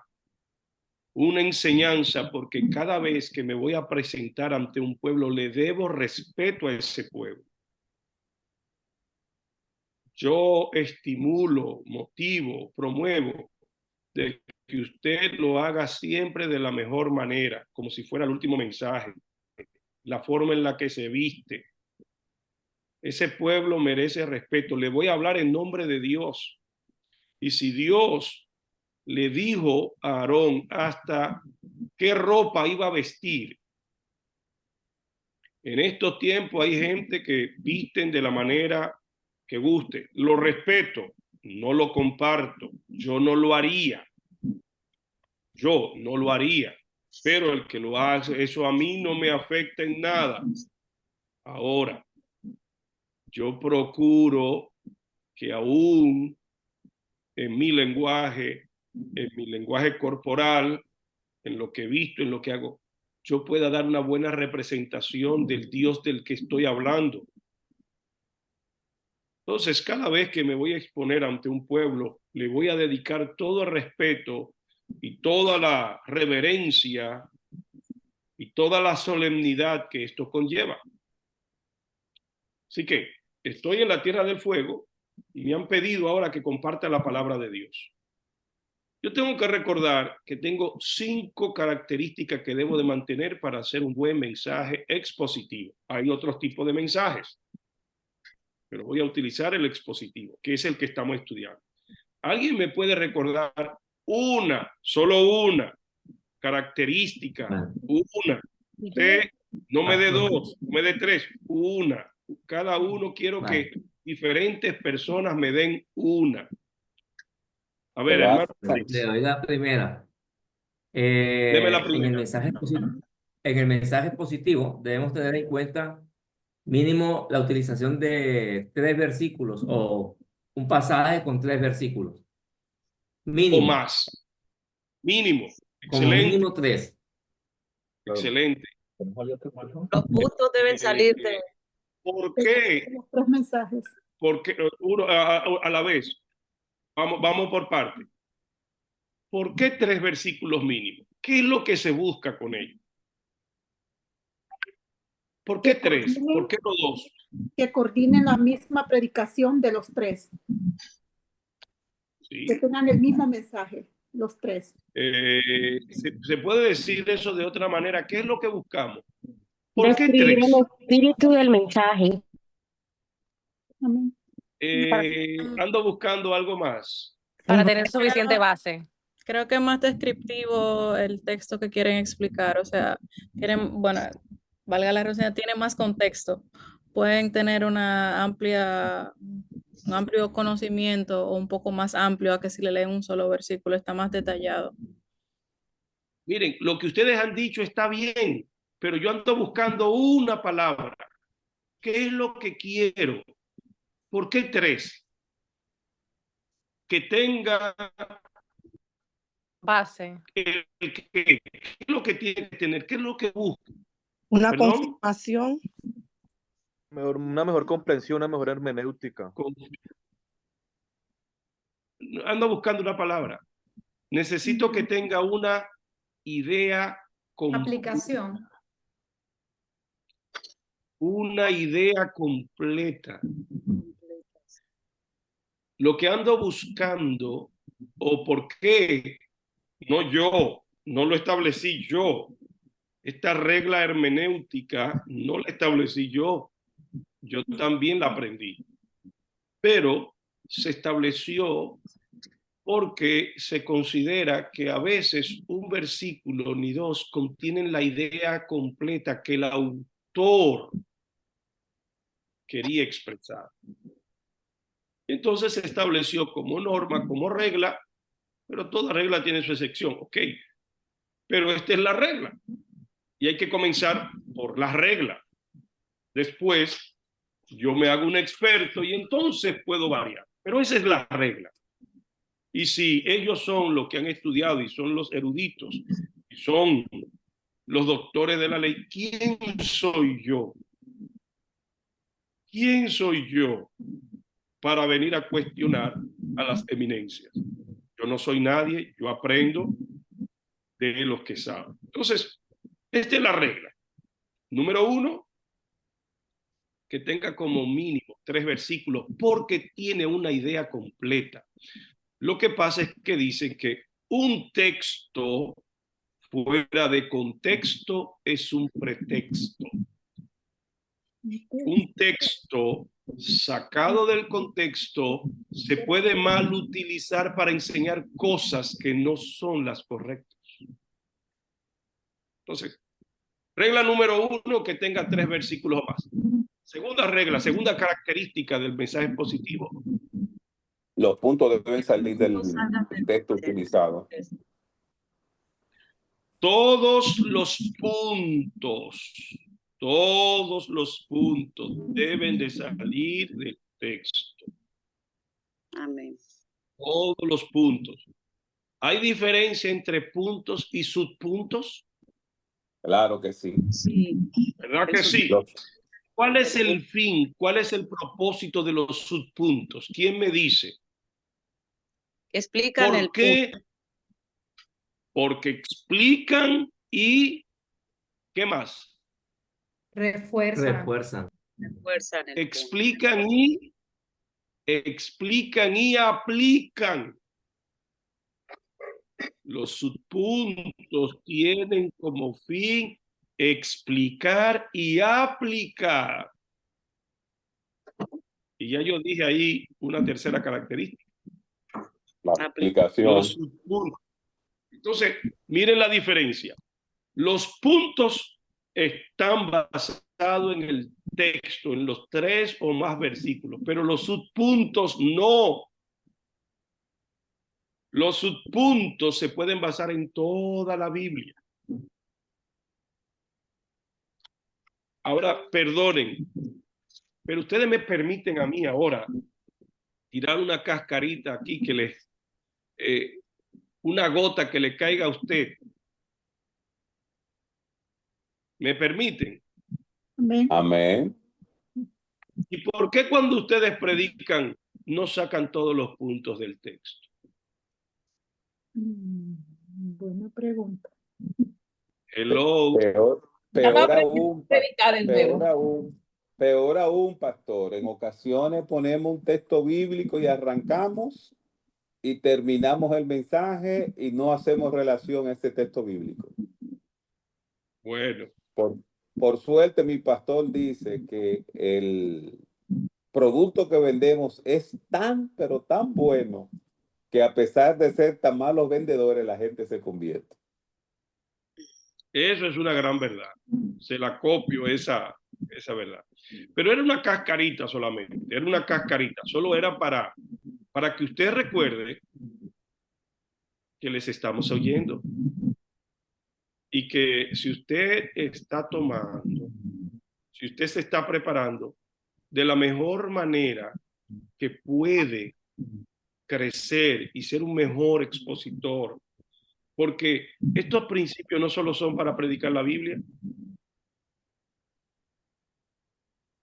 una enseñanza, porque cada vez que me voy a presentar ante un pueblo, le debo respeto a ese pueblo. Yo estimulo, motivo, promuevo de que usted lo haga siempre de la mejor manera, como si fuera el último mensaje, la forma en la que se viste. Ese pueblo merece respeto. Le voy a hablar en nombre de Dios. Y si Dios le dijo a Aarón hasta qué ropa iba a vestir, en estos tiempos hay gente que visten de la manera que guste. Lo respeto, no lo comparto, yo no lo haría. Yo no lo haría, pero el que lo hace, eso a mí no me afecta en nada. Ahora, yo procuro que aún en mi lenguaje corporal, en lo que he visto, en lo que hago, yo pueda dar una buena representación del Dios del que estoy hablando. Entonces, cada vez que me voy a exponer ante un pueblo, le voy a dedicar todo el respeto y toda la reverencia y toda la solemnidad que esto conlleva. Así que estoy en la Tierra del Fuego y me han pedido ahora que comparta la palabra de Dios. Yo tengo que recordar que tengo 5 características que debo de mantener para hacer un buen mensaje expositivo. Hay otros tipos de mensajes, pero voy a utilizar el expositivo, que es el que estamos estudiando. ¿Alguien me puede recordar solo una característica? Una. Usted no me dé 2, no me dé 3, una. Cada uno quiero que diferentes personas me den una. A ver, hermano. Le doy la primera. Deme la primera. En el mensaje positivo debemos tener en cuenta mínimo la utilización de 3 versículos o un pasaje con 3 versículos. Mínimo. O más. Mínimo. Como Excelente. mínimo 3. Excelente. Los puntos deben salir de... ¿Por qué? Los 3 mensajes. Porque uno a la vez. Vamos por parte. ¿Por qué 3 versículos mínimos? ¿Qué es lo que se busca con ellos? ¿Por qué 3? ¿Por qué no 2? Que coordinen la misma predicación de los 3. Sí. Que tengan el mismo mensaje, los 3. Se puede decir eso de otra manera. ¿Qué es lo que buscamos? ¿Por qué 3? El espíritu del mensaje. Amén. Ando buscando algo más. Para tener suficiente base. Creo que es más descriptivo el texto que quieren explicar. O sea, bueno, valga la redundancia, tiene más contexto. Pueden tener un amplio conocimiento o un poco más amplio a que si le leen un solo versículo, está más detallado. Miren, lo que ustedes han dicho está bien, pero yo ando buscando una palabra. ¿Qué es lo que quiero? ¿Por qué 3? Que tenga base. ¿Qué es lo que tiene que tener? ¿Qué es lo que busca? Una confirmación. Una mejor comprensión, una mejor hermenéutica. Ando buscando una palabra. Necesito que tenga una idea aplicación. Una idea completa. Lo que ando buscando, o por qué, no lo establecí yo. Esta regla hermenéutica no la establecí yo. Yo también la aprendí. Pero se estableció porque se considera que a veces un versículo ni 2 contienen la idea completa que el autor quería expresar. Entonces se estableció como norma, como regla, pero toda regla tiene su excepción, ok. Pero esta es la regla y hay que comenzar por la regla. Después yo me hago un experto y entonces puedo variar. Pero esa es la regla. Y si ellos son los que han estudiado y son los eruditos, y son los doctores de la ley, ¿quién soy yo? ¿Quién soy yo para venir a cuestionar a las eminencias? Yo no soy nadie, yo aprendo de los que saben. Entonces, esta es la regla. Número 1, que tenga como mínimo 3 versículos porque tiene una idea completa. Lo que pasa es que dicen que un texto fuera de contexto es un pretexto. Un texto sacado del contexto se puede mal utilizar para enseñar cosas que no son las correctas. Entonces, regla número 1, que tenga 3 versículos más. Segunda regla, segunda característica del mensaje positivo. Los puntos deben salir del texto utilizado. Todos los puntos deben de salir del texto. Amén. Todos los puntos. ¿Hay diferencia entre puntos y subpuntos? Claro que sí. Sí. ¿Verdad que sí? ¿Cuál es el fin? ¿Cuál es el propósito de los subpuntos? ¿Quién me dice? Explican el ¿Por qué? punto. Porque explican y ¿qué más? Refuerzan. Refuerzan. Refuerzan el explican y aplican. Los subpuntos tienen como fin explicar y aplicar. Y ya yo dije ahí una tercera característica. La aplicación. Los subpuntos. Entonces, miren la diferencia. Los puntos están basados en el texto, en los 3 o más versículos, pero los subpuntos no. Los subpuntos se pueden basar en toda la Biblia. Ahora, perdonen, pero ustedes me permiten a mí ahora tirar una cascarita aquí que les, una gota que le caiga a usted. ¿Me permiten? Amén. Amén. ¿Y por qué cuando ustedes predican no sacan todos los puntos del texto? Buena pregunta. Hello. Peor aún, pastor. En ocasiones ponemos un texto bíblico y arrancamos y terminamos el mensaje y no hacemos relación a ese texto bíblico. Bueno. Por suerte, mi pastor dice que el producto que vendemos es tan, pero tan bueno que a pesar de ser tan malos vendedores, la gente se convierte. Eso es una gran verdad. Se la copio esa verdad. Pero era una cascarita solamente. Era una cascarita. Solo era para que usted recuerde que les estamos oyendo. Y que si usted está tomando, si usted se está preparando de la mejor manera que puede crecer y ser un mejor expositor, porque estos principios no solo son para predicar la Biblia.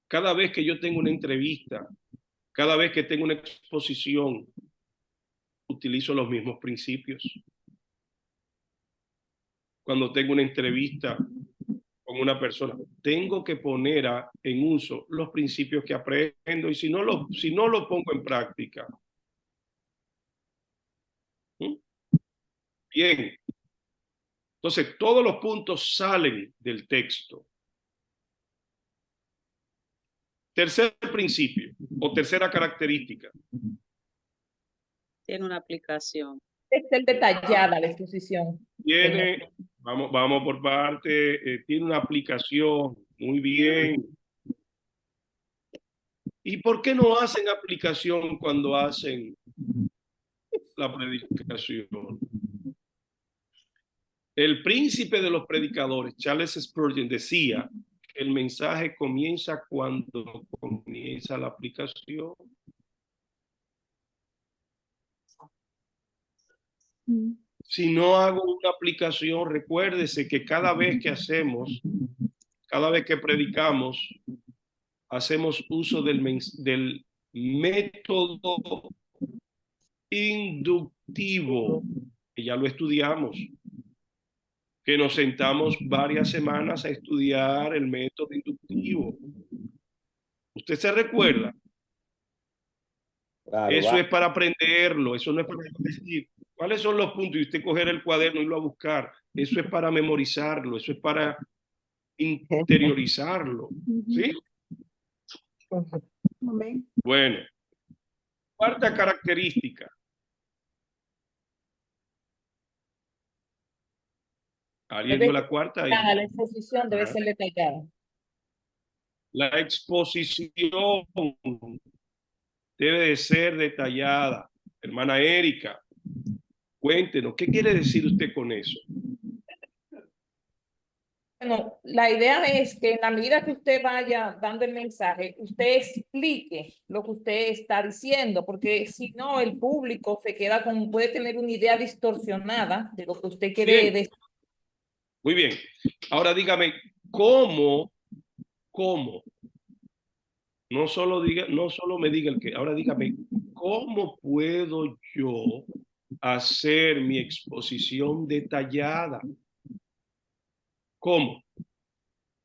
Cada vez que yo tengo una entrevista, cada vez que tengo una exposición, utilizo los mismos principios. Cuando tengo una entrevista con una persona, tengo que poner en uso los principios que aprendo y si no lo pongo en práctica. Bien. Entonces, todos los puntos salen del texto. Tercer principio o tercera característica. Tiene una aplicación. Es el detallada la exposición. Tiene, vamos por parte, tiene una aplicación. Muy bien. ¿Y por qué no hacen aplicación cuando hacen la predicación? El príncipe de los predicadores, Charles Spurgeon, decía que el mensaje comienza cuando comienza. comienza la aplicación. Si no hago una aplicación, recuérdese que cada vez que predicamos, hacemos uso del método inductivo, que ya lo estudiamos, que nos sentamos varias semanas a estudiar el método inductivo. ¿Usted se recuerda? Claro, Eso es para aprenderlo, eso no es para decir cuáles son los puntos y usted coger el cuaderno y irlo a buscar. Eso es para memorizarlo, eso es para interiorizarlo. ¿Sí? Bueno, cuarta característica. ¿Alguien vio la cuarta? Ahí. La exposición debe ser detallada. La exposición debe de ser detallada. Hermana Erika, cuéntenos, ¿qué quiere decir usted con eso? Bueno, la idea es que en la medida que usted vaya dando el mensaje, usted explique lo que usted está diciendo, porque si no, el público se queda con, puede tener una idea distorsionada de lo que usted quiere decir. Muy bien. Ahora dígame, ¿cómo? No solo me diga el qué, ahora dígame, ¿cómo puedo yo hacer mi exposición detallada? ¿Cómo?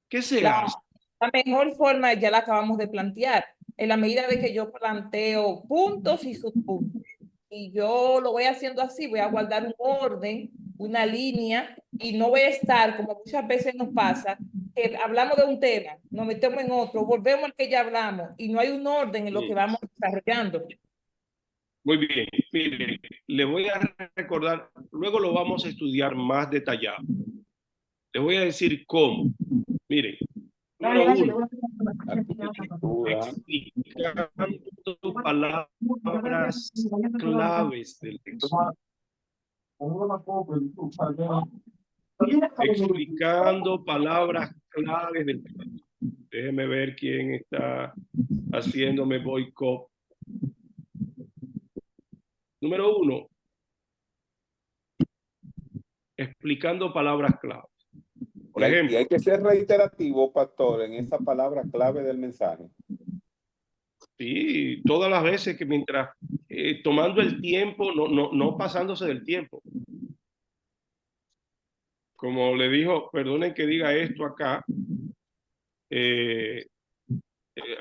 ¿Qué se hace? La mejor forma ya la acabamos de plantear, en la medida de que yo planteo puntos y subpuntos. Y yo lo voy haciendo así, voy a guardar un orden, una línea, y no voy a estar, como muchas veces nos pasa, que hablamos de un tema, nos metemos en otro, volvemos al que ya hablamos, y no hay un orden en lo que vamos desarrollando. Muy bien, mire, le voy a recordar, luego lo vamos a estudiar más detallado. Le voy a decir cómo. Miren, número uno, explicando palabras claves del texto. Explicando palabras claves del texto. Déjeme ver quién está haciéndome boicot. Número uno, explicando palabras claves. Por ejemplo, y hay que ser reiterativo, pastor, en esa palabra clave del mensaje. Sí, todas las veces que mientras tomando el tiempo, no pasándose del tiempo. Como le dijo, perdonen que diga esto acá,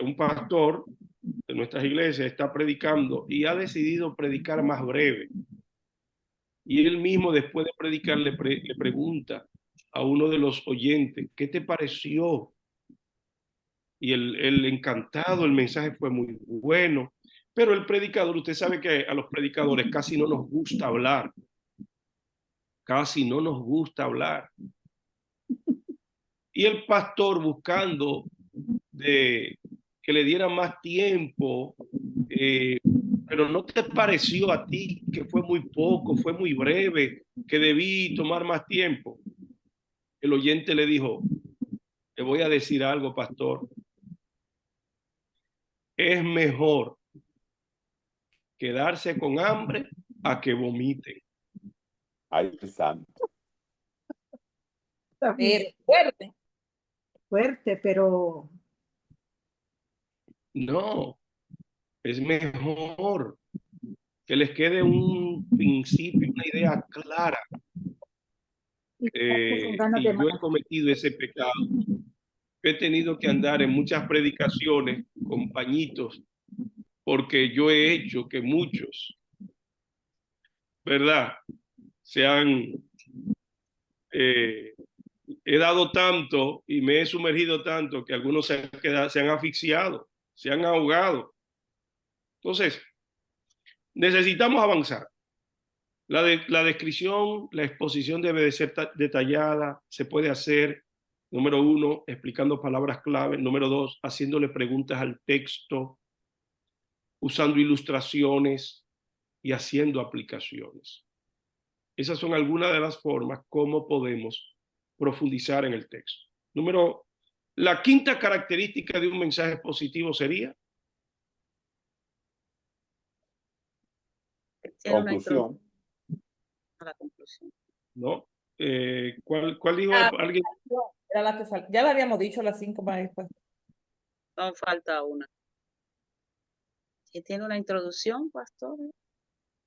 un pastor de nuestras iglesias está predicando y ha decidido predicar más breve. Y él mismo, después de predicar, le pregunta a uno de los oyentes, ¿qué te pareció? Y el encantado, el mensaje fue muy bueno. Pero el predicador, usted sabe que a los predicadores casi no nos gusta hablar. Casi no nos gusta hablar. Y el pastor, buscando que le diera más tiempo, pero ¿no te pareció a ti que fue muy poco, fue muy breve, que debí tomar más tiempo? El oyente le dijo, le voy a decir algo, pastor. Es mejor quedarse con hambre a que vomiten. Ay, santo. Fuerte. Fuerte, pero... No, es mejor que les quede un principio, una idea clara. Y yo he cometido ese pecado. He tenido que andar en muchas predicaciones con pañitos, porque yo he hecho que muchos, ¿verdad? He dado tanto y me he sumergido tanto que algunos se han asfixiado, se han ahogado. Entonces, necesitamos avanzar. La descripción, la exposición debe de ser detallada, se puede hacer, número uno, explicando palabras clave, número dos, haciéndole preguntas al texto, usando ilustraciones y haciendo aplicaciones. Esas son algunas de las formas como podemos profundizar en el texto. La quinta característica de un mensaje positivo sería Tiene una Conclusión. a la conclusión. ¿No? ¿Cuál dijo alguien? Era la que ya la habíamos dicho, las 5 maestras. No, falta una. ¿Y tiene una introducción, pastor?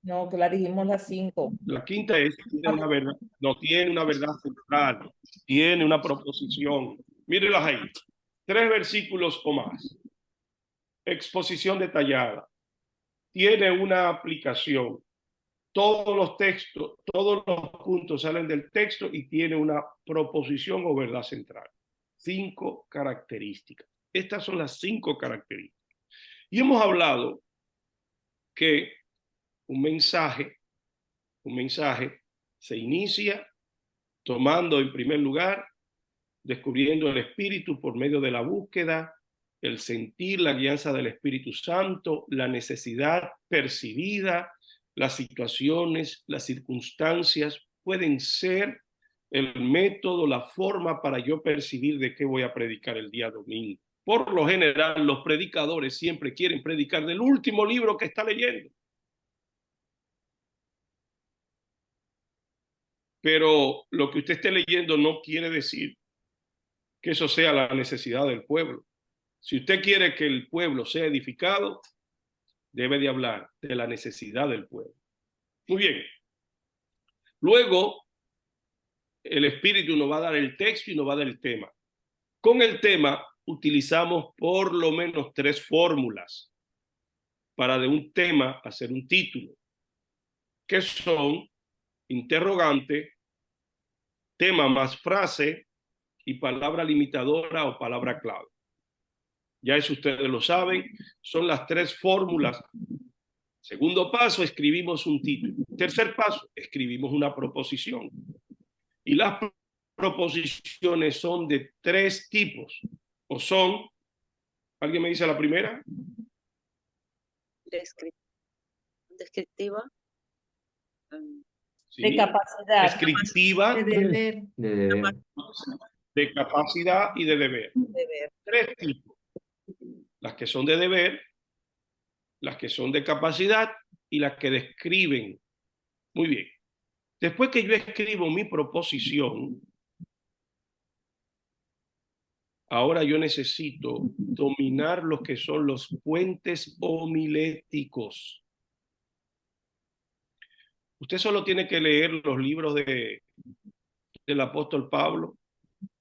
No, que la dijimos las 5. La quinta es, tiene una verdad, no tiene una verdad central, tiene una proposición. Mírenlas ahí. 3 versículos o más. Exposición detallada. Tiene una aplicación. Todos los textos, todos los puntos salen del texto y tiene una proposición o verdad central. 5 características. Estas son las 5 características. Y hemos hablado que un mensaje se inicia tomando en primer lugar, descubriendo el Espíritu por medio de la búsqueda, el sentir la guianza del Espíritu Santo, la necesidad percibida, las situaciones, las circunstancias pueden ser el método, la forma para yo percibir de qué voy a predicar el día domingo. Por lo general, los predicadores siempre quieren predicar del último libro que está leyendo. Pero lo que usted esté leyendo no quiere decir que eso sea la necesidad del pueblo. Si usted quiere que el pueblo sea edificado, debe de hablar de la necesidad del pueblo. Muy bien. Luego, el Espíritu nos va a dar el texto y nos va a dar el tema. Con el tema utilizamos por lo menos 3 fórmulas para de un tema hacer un título, que son interrogante, tema más frase y palabra limitadora o palabra clave. Ya eso ustedes lo saben, son las 3 fórmulas. Segundo paso, escribimos un título. Tercer paso, escribimos una proposición. Y las proposiciones son de 3 tipos. O son, ¿alguien me dice la primera? Descriptiva. Sí. De capacidad. Descriptiva. De deber. De capacidad y de deber. 3 tipos. Las que son de deber, las que son de capacidad y las que describen. Muy bien. Después que yo escribo mi proposición, ahora yo necesito dominar lo que son los puentes homiléticos. Usted solo tiene que leer los libros del apóstol Pablo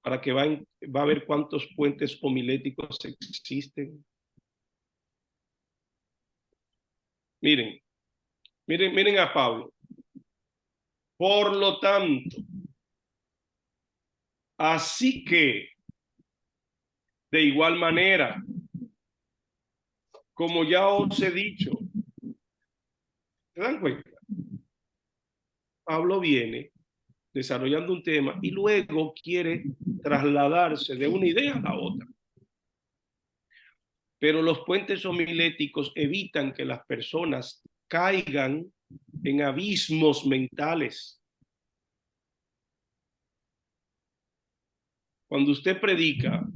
para que va a ver cuántos puentes homiléticos existen. Miren a Pablo. Por lo tanto, así que, de igual manera, como ya os he dicho, ¿se dan cuenta? Pablo viene desarrollando un tema y luego quiere trasladarse de una idea a la otra. Pero los puentes homiléticos evitan que las personas caigan en abismos mentales. Cuando usted predica,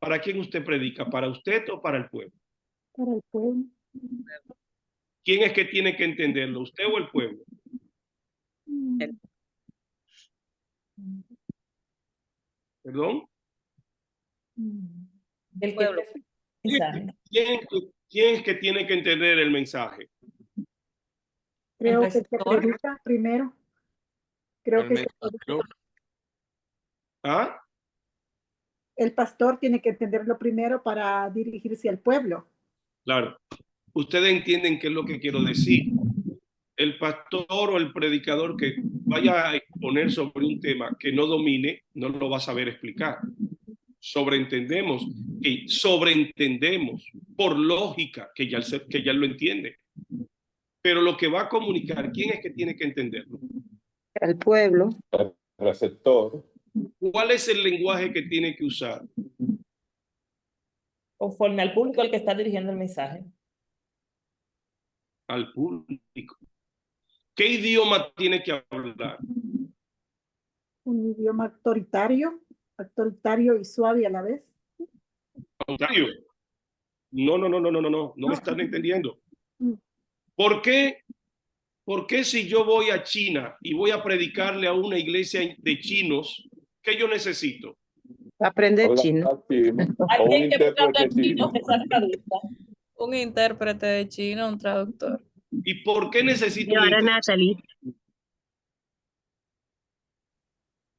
¿para quién usted predica? ¿Para usted o para el pueblo? Para el pueblo. ¿Quién es que tiene que entenderlo, usted o el pueblo? ¿Perdón? El pueblo. ¿Quién es que tiene que entender el mensaje? Creo que se predica primero. Creo que ¿Ah? el pastor tiene que entenderlo primero para dirigirse al pueblo. Claro. Ustedes entienden qué es lo que quiero decir. El pastor o el predicador que vaya a exponer sobre un tema que no domine, no lo va a saber explicar. Sobreentendemos por lógica que ya lo entiende. Pero lo que va a comunicar, ¿quién es que tiene que entenderlo? El pueblo. El receptor. ¿Cuál es el lenguaje que tiene que usar? Conforme al público al que está dirigiendo el mensaje. Al público. ¿Qué idioma tiene que hablar? Un idioma autoritario y suave a la vez. Autoritario. No me están entendiendo. ¿Por qué ¿Por qué si yo voy a China y voy a predicarle a una iglesia de chinos, qué yo necesito? Aprender chino. Alguien que hable chino que sea traducta. Un intérprete de chino, un traductor. ¿Y por qué necesito un Ahora intérprete? Natalie.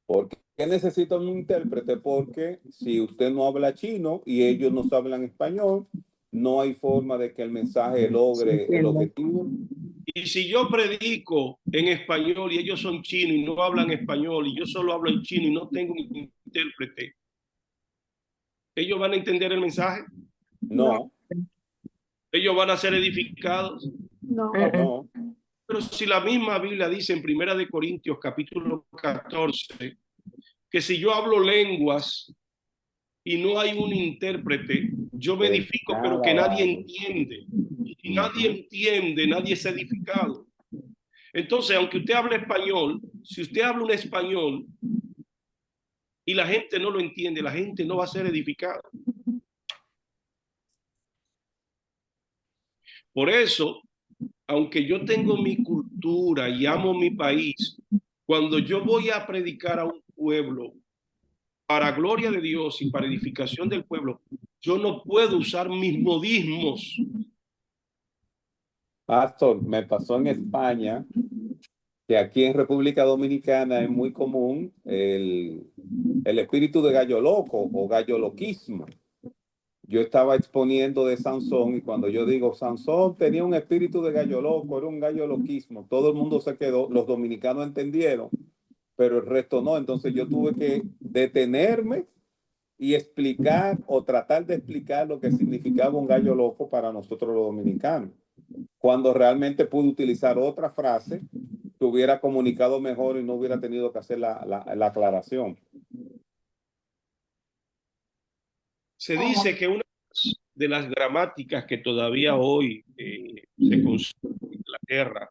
¿Por qué necesita un intérprete? Porque si usted no habla chino y ellos no hablan español, no hay forma de que el mensaje logre el objetivo. Y si yo predico en español y ellos son chinos y no hablan español y yo solo hablo en chino y no tengo un intérprete, ¿ellos van a entender el mensaje? No. ¿Ellos van a ser edificados? No. No. Pero si la misma Biblia dice en 1 Corintios capítulo 14 que si yo hablo lenguas y no hay un intérprete, yo me edifico, pero que nadie entiende. Y si nadie entiende, nadie es edificado. Entonces, aunque usted hable español, si usted habla un español y la gente no lo entiende, la gente no va a ser edificada. Por eso, aunque yo tengo mi cultura y amo mi país, cuando yo voy a predicar a un pueblo para gloria de Dios y para edificación del pueblo, yo no puedo usar mis modismos. Pastor, me pasó en España que aquí en República Dominicana es muy común el espíritu de gallo loco o gallo loquismo. Yo estaba exponiendo de Sansón y cuando yo digo Sansón tenía un espíritu de gallo loco, era un gallo loquismo, todo el mundo se quedó, los dominicanos entendieron, pero el resto no. Entonces yo tuve que detenerme y explicar o tratar de explicar lo que significaba un gallo loco para nosotros los dominicanos, cuando realmente pude utilizar otra frase que hubiera comunicado mejor y no hubiera tenido que hacer la aclaración. Se dice que una de las gramáticas que todavía hoy se consume en Inglaterra,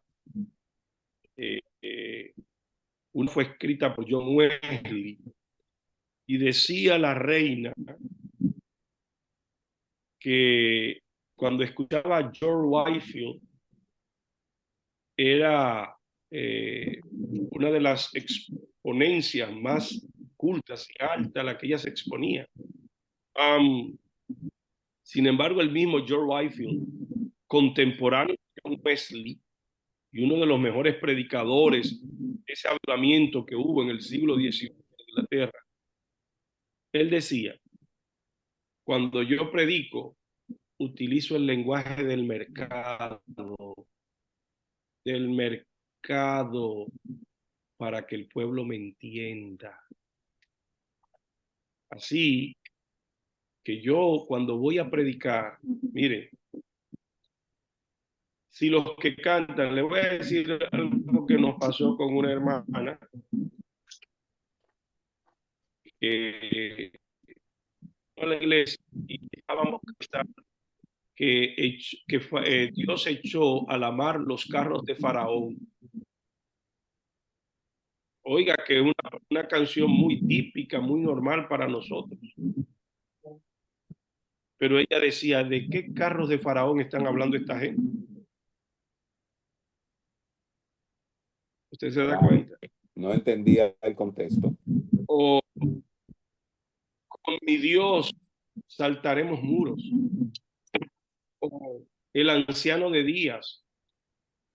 una fue escrita por John Wesley y decía la reina que cuando escuchaba a George Whitefield era una de las exponencias más cultas y altas a la que ella se exponía. Sin embargo, el mismo George Whitefield, contemporáneo de John Wesley y uno de los mejores predicadores de ese avivamiento que hubo en el siglo XIX en Inglaterra, él decía, cuando yo predico, utilizo el lenguaje del mercado para que el pueblo me entienda. Así que yo cuando voy a predicar, mire, si los que cantan, le voy a decir algo que nos pasó con una hermana que a la iglesia y estábamos cantando que Dios echó a la mar los carros de Faraón. Oiga, que una canción muy típica, muy normal para nosotros. Pero ella decía, ¿de qué carros de Faraón están hablando esta gente? ¿Usted se da cuenta? No entendía el contexto. O con mi Dios saltaremos muros. O el anciano de Días.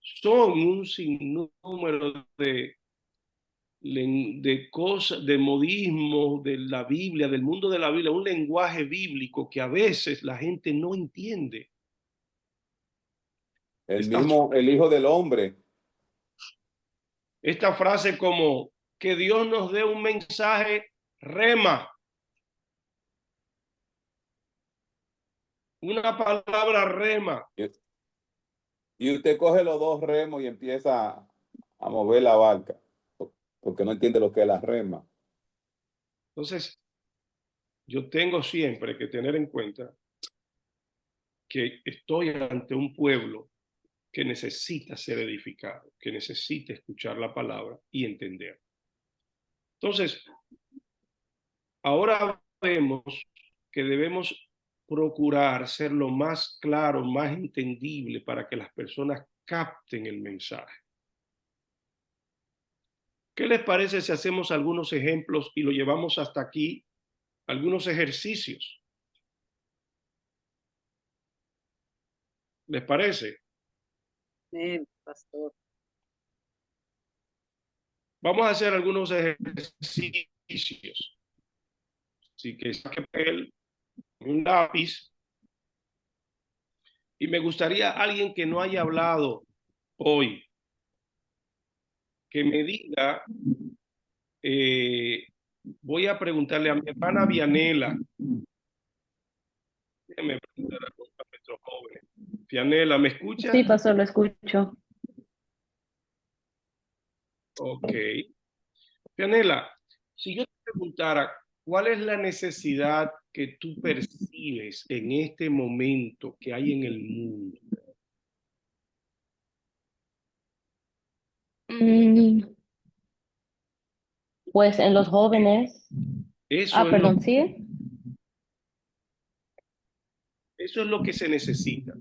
Son un sinnúmero de cosas, de modismos de la Biblia, del mundo de la Biblia, un lenguaje bíblico que a veces la gente no entiende. El Hijo del Hombre. Esta frase como que Dios nos dé un mensaje rema. Una palabra rema. Y usted coge los dos remos y empieza a mover la barca, porque no entiende lo que es la rema. Entonces, yo tengo siempre que tener en cuenta que estoy ante un pueblo que necesita ser edificado, que necesita escuchar la palabra y entender. Entonces, ahora vemos que debemos procurar ser lo más claro, más entendible para que las personas capten el mensaje. ¿Qué les parece si hacemos algunos ejemplos y lo llevamos hasta aquí? Algunos ejercicios. ¿Les parece? Pastor. Vamos a hacer algunos ejercicios. Así que saque papel, un lápiz. Y me gustaría alguien que no haya hablado hoy, que me diga, voy a preguntarle a mi hermana Vianela. Déjeme preguntar a nuestros jóvenes. Vianela, ¿me escucha? Sí, pastor, lo escucho. Ok. Vianela, si yo te preguntara, ¿cuál es la necesidad que tú percibes en este momento que hay en el mundo? Pues en los jóvenes. Eso es Perdón, ¿sí? Eso es lo que se necesita.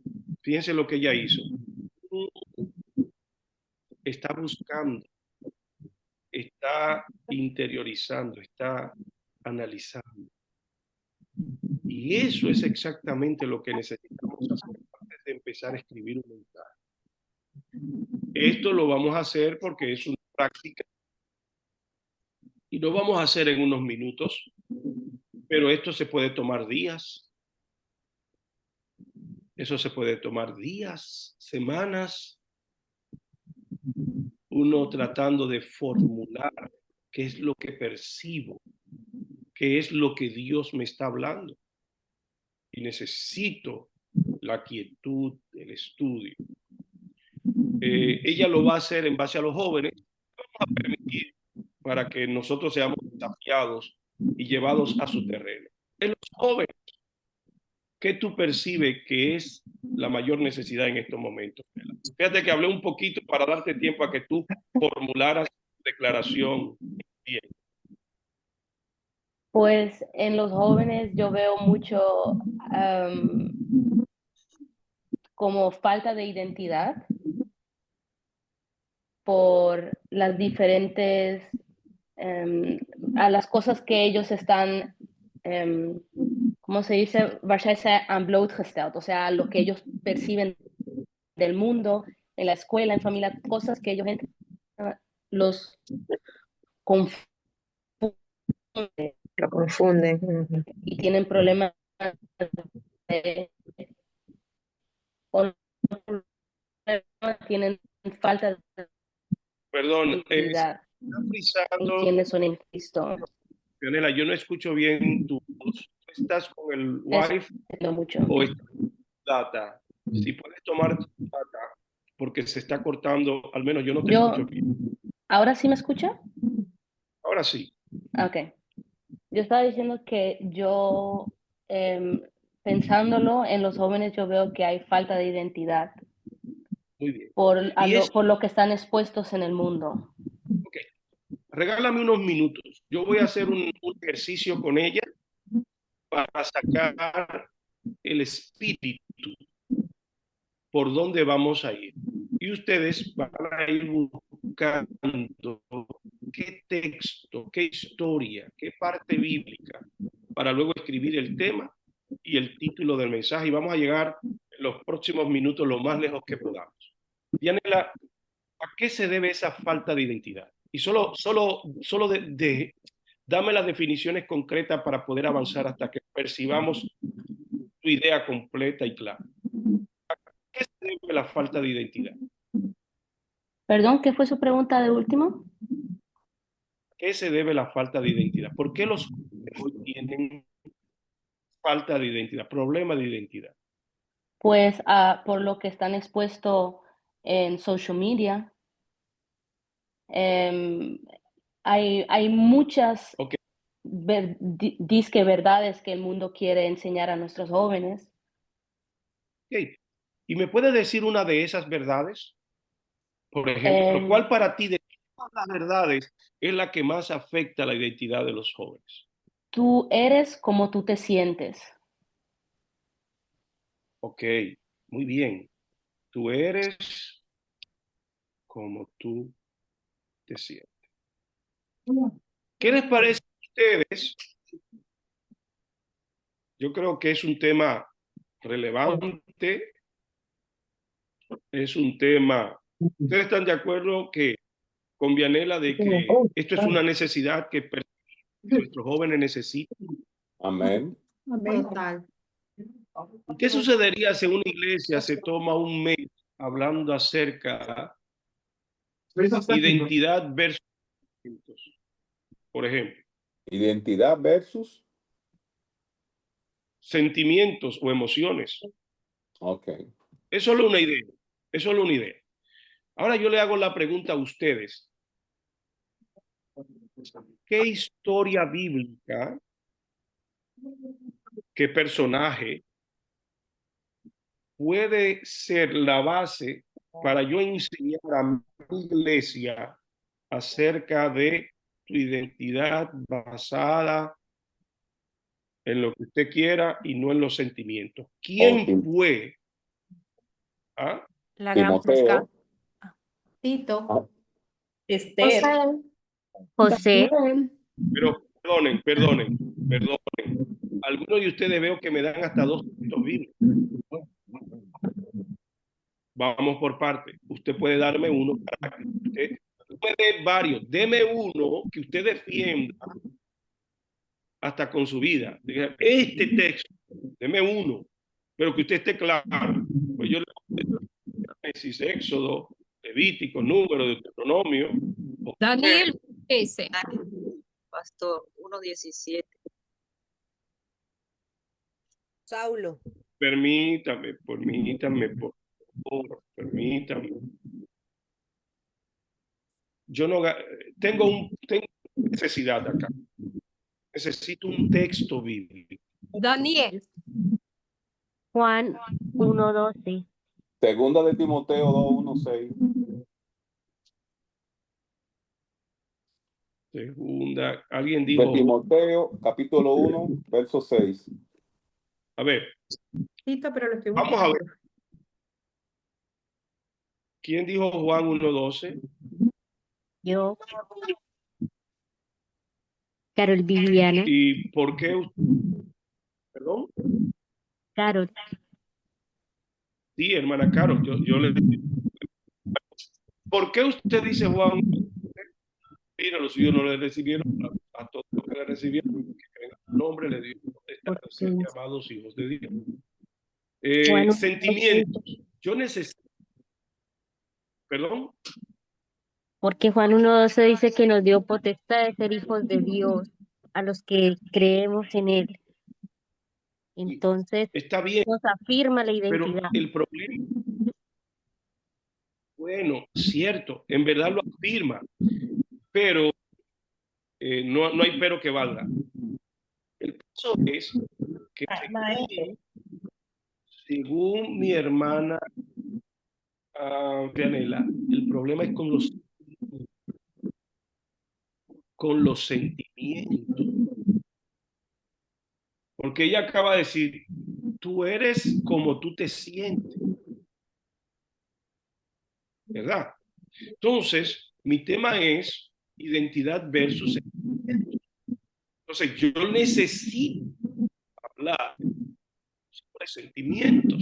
Fíjense lo que ella hizo. Está buscando, está interiorizando, está analizando. Y eso es exactamente lo que necesitamos hacer antes de empezar a escribir un mensaje. Esto lo vamos a hacer porque es una práctica y lo vamos a hacer en unos minutos, pero esto se puede tomar días. Eso se puede tomar días, semanas, uno tratando de formular qué es lo que percibo, qué es lo que Dios me está hablando. Y necesito la quietud, el estudio. Ella lo va a hacer en base a los jóvenes. Vamos a permitir para que nosotros seamos desafiados y llevados a su terreno. En los jóvenes, ¿qué tú percibes que es la mayor necesidad en estos momentos? Fíjate que hablé un poquito para darte tiempo a que tú formularas tu declaración bien. Pues en los jóvenes yo veo mucho como falta de identidad por las diferentes, a las cosas que ellos están, ¿cómo se dice? Blootgesteld, o sea, lo que ellos perciben del mundo, en la escuela, en familia, cosas que ellos los confunden. Lo confunden. Y tienen problemas de, tienen falta de Perdón, identidad en quiénes son en Cristo. Fiorella, yo no escucho bien tu voz. ¿Estás con el Wi-Fi mucho. o estás con data? Si puedes tomar tu data, porque se está cortando, al menos yo no te escucho bien. ¿Ahora sí me escucha? Ahora sí. Ok. Yo estaba diciendo que yo, pensándolo en los jóvenes, yo veo que hay falta de identidad. Muy bien. Por lo que están expuestos en el mundo. Ok. Regálame unos minutos. Yo voy a hacer un ejercicio con ella para sacar el espíritu por dónde vamos a ir. Y ustedes van a ir buscando qué texto, qué historia, qué parte bíblica, para luego escribir el tema y el título del mensaje. Y vamos a llegar en los próximos minutos lo más lejos que podamos. Dianela, ¿a qué se debe esa falta de identidad? Y solo dame las definiciones concretas para poder avanzar hasta que percibamos tu idea completa y clara. ¿A qué se debe la falta de identidad? Perdón, ¿qué fue su pregunta de último? ¿Qué se debe la falta de identidad? ¿Por qué los hoy tienen falta de identidad, problema de identidad? Pues por lo que están expuestos en social media. Hay muchas disque verdades que el mundo quiere enseñar a nuestros jóvenes. Okay. ¿Y me puedes decir una de esas verdades? Por ejemplo, ¿cuál para ti de todas las verdades es la que más afecta la identidad de los jóvenes? Tú eres como tú te sientes. Ok, muy bien. Tú eres como tú te sientes. ¿Qué les parece a ustedes? Yo creo que es un tema relevante, es un tema... ¿Ustedes están de acuerdo que con Vianela de que esto es una necesidad que nuestros jóvenes necesitan? Amén. Total. ¿Qué sucedería si una iglesia se toma un mes hablando acerca de identidad versus sentimientos? Por ejemplo, Identidad versus. sentimientos o emociones. Ok. Es solo una idea. Es solo una idea. Ahora yo le hago la pregunta a ustedes. ¿Qué historia bíblica, qué personaje puede ser la base para yo enseñar a mi iglesia acerca de tu identidad basada en lo que usted quiera y no en los sentimientos? ¿Quién fue? ¿Ah? La gran pesca. Tito. Esther. José. Pero perdonen. Algunos de ustedes veo que me dan hasta 2 textos bíblicos. Vamos por parte. Usted puede darme uno para que usted puede varios. Deme uno que usted defienda hasta con su vida. Diga, este texto, deme uno, pero que usted esté claro. Pues yo le Génesis, Éxodo, Levítico, Número, Deuteronomio. Daniel ese. Pastor, 1:17. Saulo. Permítame, por favor, permítame. Yo no tengo necesidad acá. Necesito un texto bíblico. Daniel. Juan 1:12. Segunda de Timoteo 2:1-6. Segunda, alguien dijo. De Timoteo, capítulo 1, verso 6. A ver. Tito, pero lo estoy Vamos a ver. ¿Quién dijo Juan 1:12? Yo. Carol Viviana. ¿Y por qué? ¿Perdón? Carol. Sí, hermana Carol, yo le digo. ¿Por qué usted dice Juan? Mira, los suyos no le recibieron, a todos los que le recibieron, que creen en su nombre, le dio potestad de ser llamados hijos de Dios. Bueno, sentimientos. Yo necesito. ¿Perdón? Porque Juan 1:12 dice que nos dio potestad de ser hijos de Dios a los que creemos en Él. Entonces, está bien, nos afirma la identidad. Pero el problema, bueno, cierto, en verdad lo afirma, pero no hay pero que valga. El caso es que según mi hermana Vianela, el problema es con los sentimientos. Porque ella acaba de decir, tú eres como tú te sientes. ¿Verdad? Entonces, mi tema es identidad versus sentimientos. Entonces, yo necesito hablar sobre sentimientos.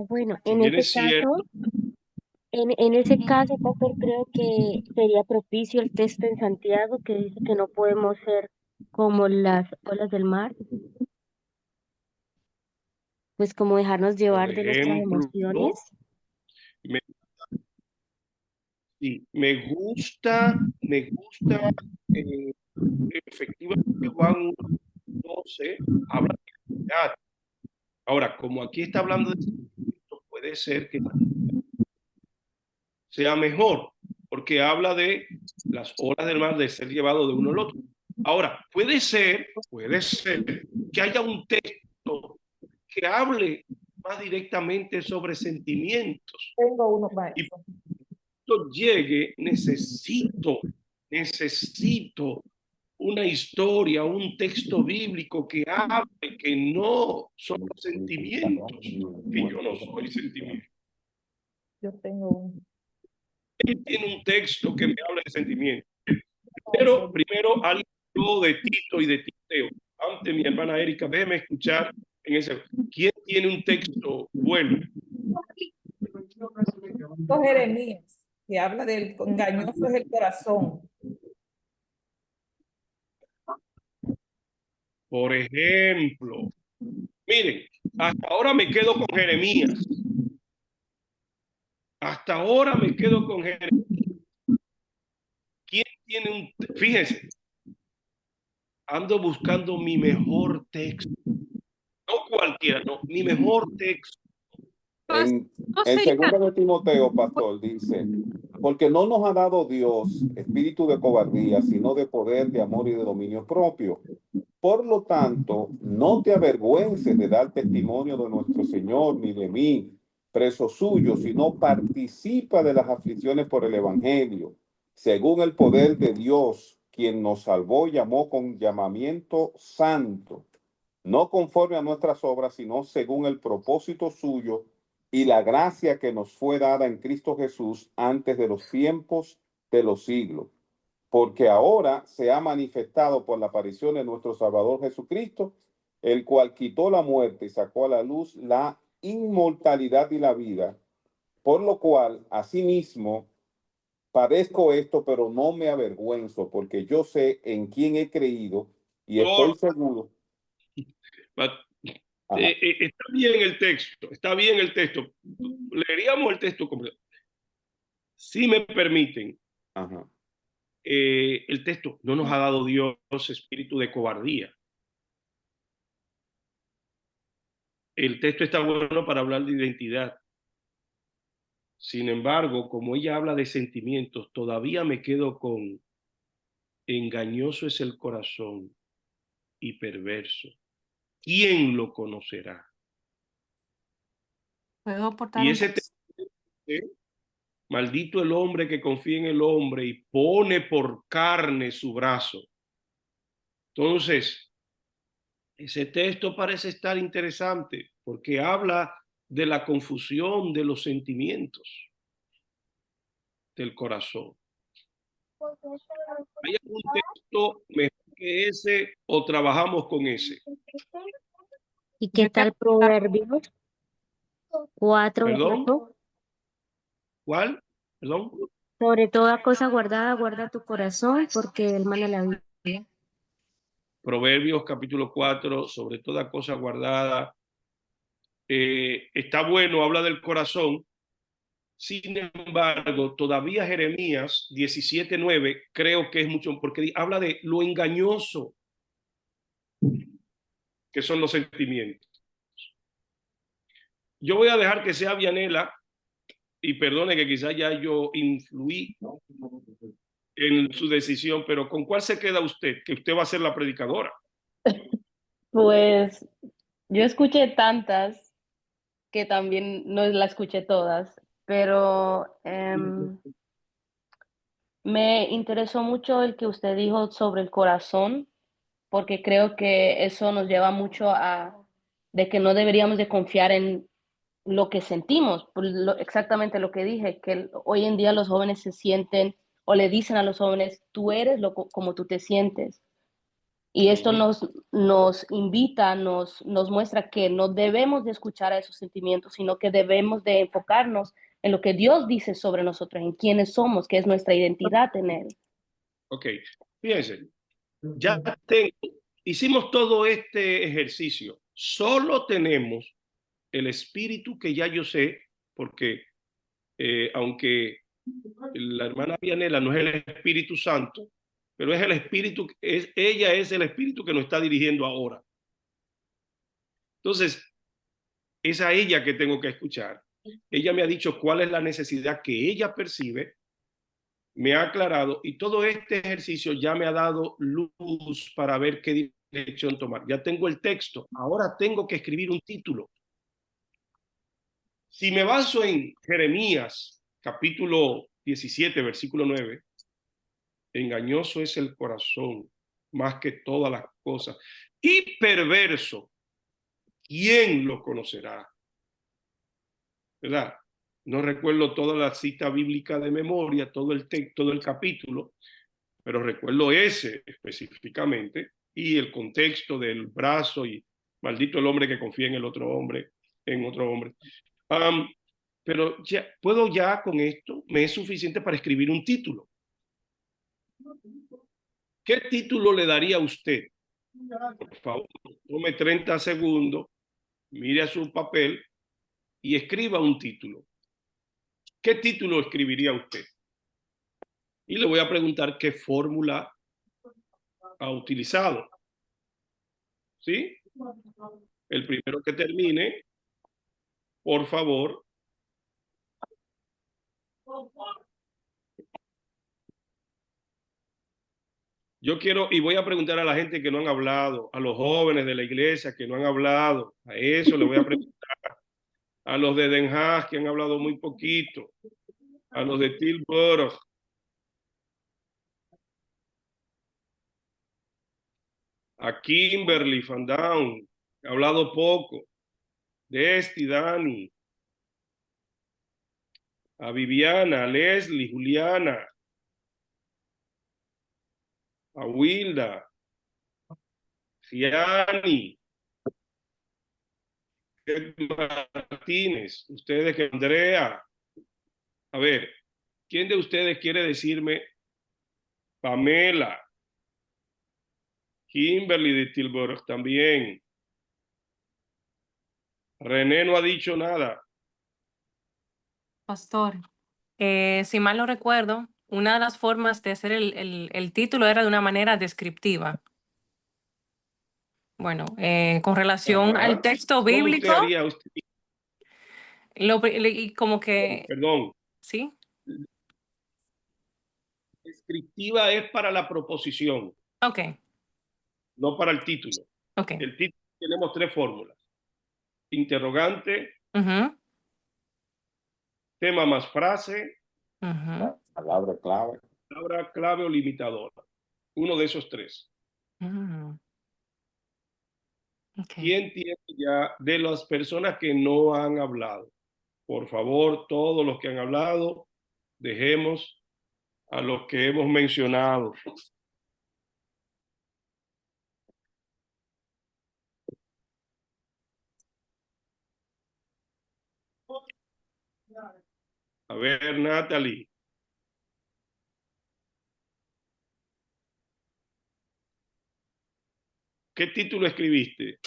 Bueno, en ese caso, pastor, creo que sería propicio el texto en Santiago que dice que no podemos ser como las olas del mar, pues como dejarnos llevar de nuestras emociones. Me gusta efectivamente Juan 12 habla de identidad. Ahora, como aquí está hablando de sentimientos, puede ser que sea mejor, porque habla de las olas del mar de ser llevado de uno al otro. Ahora, puede ser que haya un texto que hable más directamente sobre sentimientos. Tengo uno más. Y cuando llegue, necesito una historia, un texto bíblico que hable, que no son los sentimientos, que yo no soy sentimiento. Yo tengo uno. Él tiene un texto que me habla de sentimiento. Primero alguien habló de Tito y de Timoteo. Antes, mi hermana Erika, déjeme escuchar en ese. ¿Quién tiene un texto bueno? Jeremías, que habla del engañoso es el corazón. Por ejemplo, miren, hasta ahora me quedo con Jeremías. Hasta ahora me quedo con Jeremías. ¿Quién tiene un? Fíjense, ando buscando mi mejor texto. No cualquiera, no, mi mejor texto. En 2 de Timoteo, pastor, dice, porque no nos ha dado Dios espíritu de cobardía, sino de poder, de amor y de dominio propio. Por lo tanto, no te avergüences de dar testimonio de nuestro Señor, ni de mí, preso suyo, sino participa de las aflicciones por el Evangelio, según el poder de Dios, quien nos salvó y llamó con llamamiento santo, no conforme a nuestras obras, sino según el propósito suyo y la gracia que nos fue dada en Cristo Jesús antes de los tiempos de los siglos. Porque ahora se ha manifestado por la aparición de nuestro Salvador Jesucristo, el cual quitó la muerte y sacó a la luz la inmortalidad y la vida, por lo cual, asimismo, padezco esto, pero no me avergüenzo, porque yo sé en quién he creído y estoy seguro. Está bien el texto, está bien el texto. Leeríamos el texto completo. Si me permiten. El texto, no nos ha dado Dios espíritu de cobardía. El texto está bueno para hablar de identidad. Sin embargo, como ella habla de sentimientos, todavía me quedo con engañoso es el corazón y perverso. ¿Quién lo conocerá? ¿Puedo aportar Y ese texto, maldito el hombre que confía en el hombre y pone por carne su brazo. Entonces, ese texto parece estar interesante porque habla de la confusión de los sentimientos del corazón. ¿Hay algún texto mejor que ese o trabajamos con ese? ¿Y qué tal Proverbios 4? ¿Perdón? ¿Cuál? ¿Perdón? Sobre toda cosa guardada, guarda tu corazón, porque él mana la vida. Proverbios capítulo 4, sobre toda cosa guardada. Está bueno, habla del corazón. Sin embargo, todavía Jeremías 17:9 creo que es mucho, porque habla de lo engañoso que son los sentimientos. Yo voy a dejar que sea Vianela, y perdone que quizás ya yo influí en su decisión, pero ¿con cuál se queda usted? Que usted va a ser la predicadora. Pues yo escuché tantas que también no la escuché todas, pero me interesó mucho el que usted dijo sobre el corazón, porque creo que eso nos lleva mucho a de que no deberíamos de confiar en lo que sentimos, exactamente lo que dije, que hoy en día los jóvenes se sienten o le dicen a los jóvenes, tú eres como tú te sientes. Y esto nos invita, nos muestra que no debemos de escuchar a esos sentimientos, sino que debemos de enfocarnos en lo que Dios dice sobre nosotros, en quiénes somos, que es nuestra identidad en Él. Ok, fíjense, ya hicimos todo este ejercicio, solo tenemos el espíritu que ya yo sé, porque aunque la hermana Vianela no es el Espíritu Santo, pero es el espíritu, ella es el espíritu que nos está dirigiendo ahora. Entonces, es a ella que tengo que escuchar. Ella me ha dicho cuál es la necesidad que ella percibe, me ha aclarado, y todo este ejercicio ya me ha dado luz para ver qué dirección tomar. Ya tengo el texto, ahora tengo que escribir un título. Si me baso en Jeremías, capítulo 17, versículo 9, engañoso es el corazón más que todas las cosas, y perverso, ¿quién lo conocerá? ¿Verdad? No recuerdo toda la cita bíblica de memoria, todo el texto del capítulo, pero recuerdo ese específicamente y el contexto del brazo y maldito el hombre que confía en el otro hombre, en otro hombre. Pero ya, puedo ya con esto, me es suficiente para escribir un título. ¿Qué título le daría a usted? Por favor, tome 30 segundos, mire a su papel y escriba un título. ¿Qué título escribiría usted? Y le voy a preguntar qué fórmula ha utilizado. ¿Sí? El primero que termine, por favor. Yo quiero, y voy a preguntar a la gente que no han hablado, a los jóvenes de la iglesia que no han hablado, a eso le voy a preguntar, a los de Den Haag que han hablado muy poquito, a los de Tilburg, a Kimberly Van Down, que ha hablado poco, Desti, Dani, a Viviana, a Leslie, Juliana, a Wilda, Ciani, Martínez, ustedes que Andrea. A ver, ¿quién de ustedes quiere decirme? Pamela, Kimberly de Tilburg también. René no ha dicho nada. Pastor, si mal no recuerdo, una de las formas de hacer el título era de una manera descriptiva. Bueno, con relación al texto bíblico, ¿Cómo usted haría usted? y como que... Perdón. ¿Sí? Descriptiva es para la proposición. Ok. No para el título. Ok. El título tenemos 3 fórmulas. Interrogante, tema más frase, palabra clave. Palabra clave o limitadora. Uno de esos 3. Okay. ¿Quién tiene ya de las personas que no han hablado? Por favor, todos los que han hablado, dejemos a los que hemos mencionado. A ver, Natalie. ¿Qué título escribiste?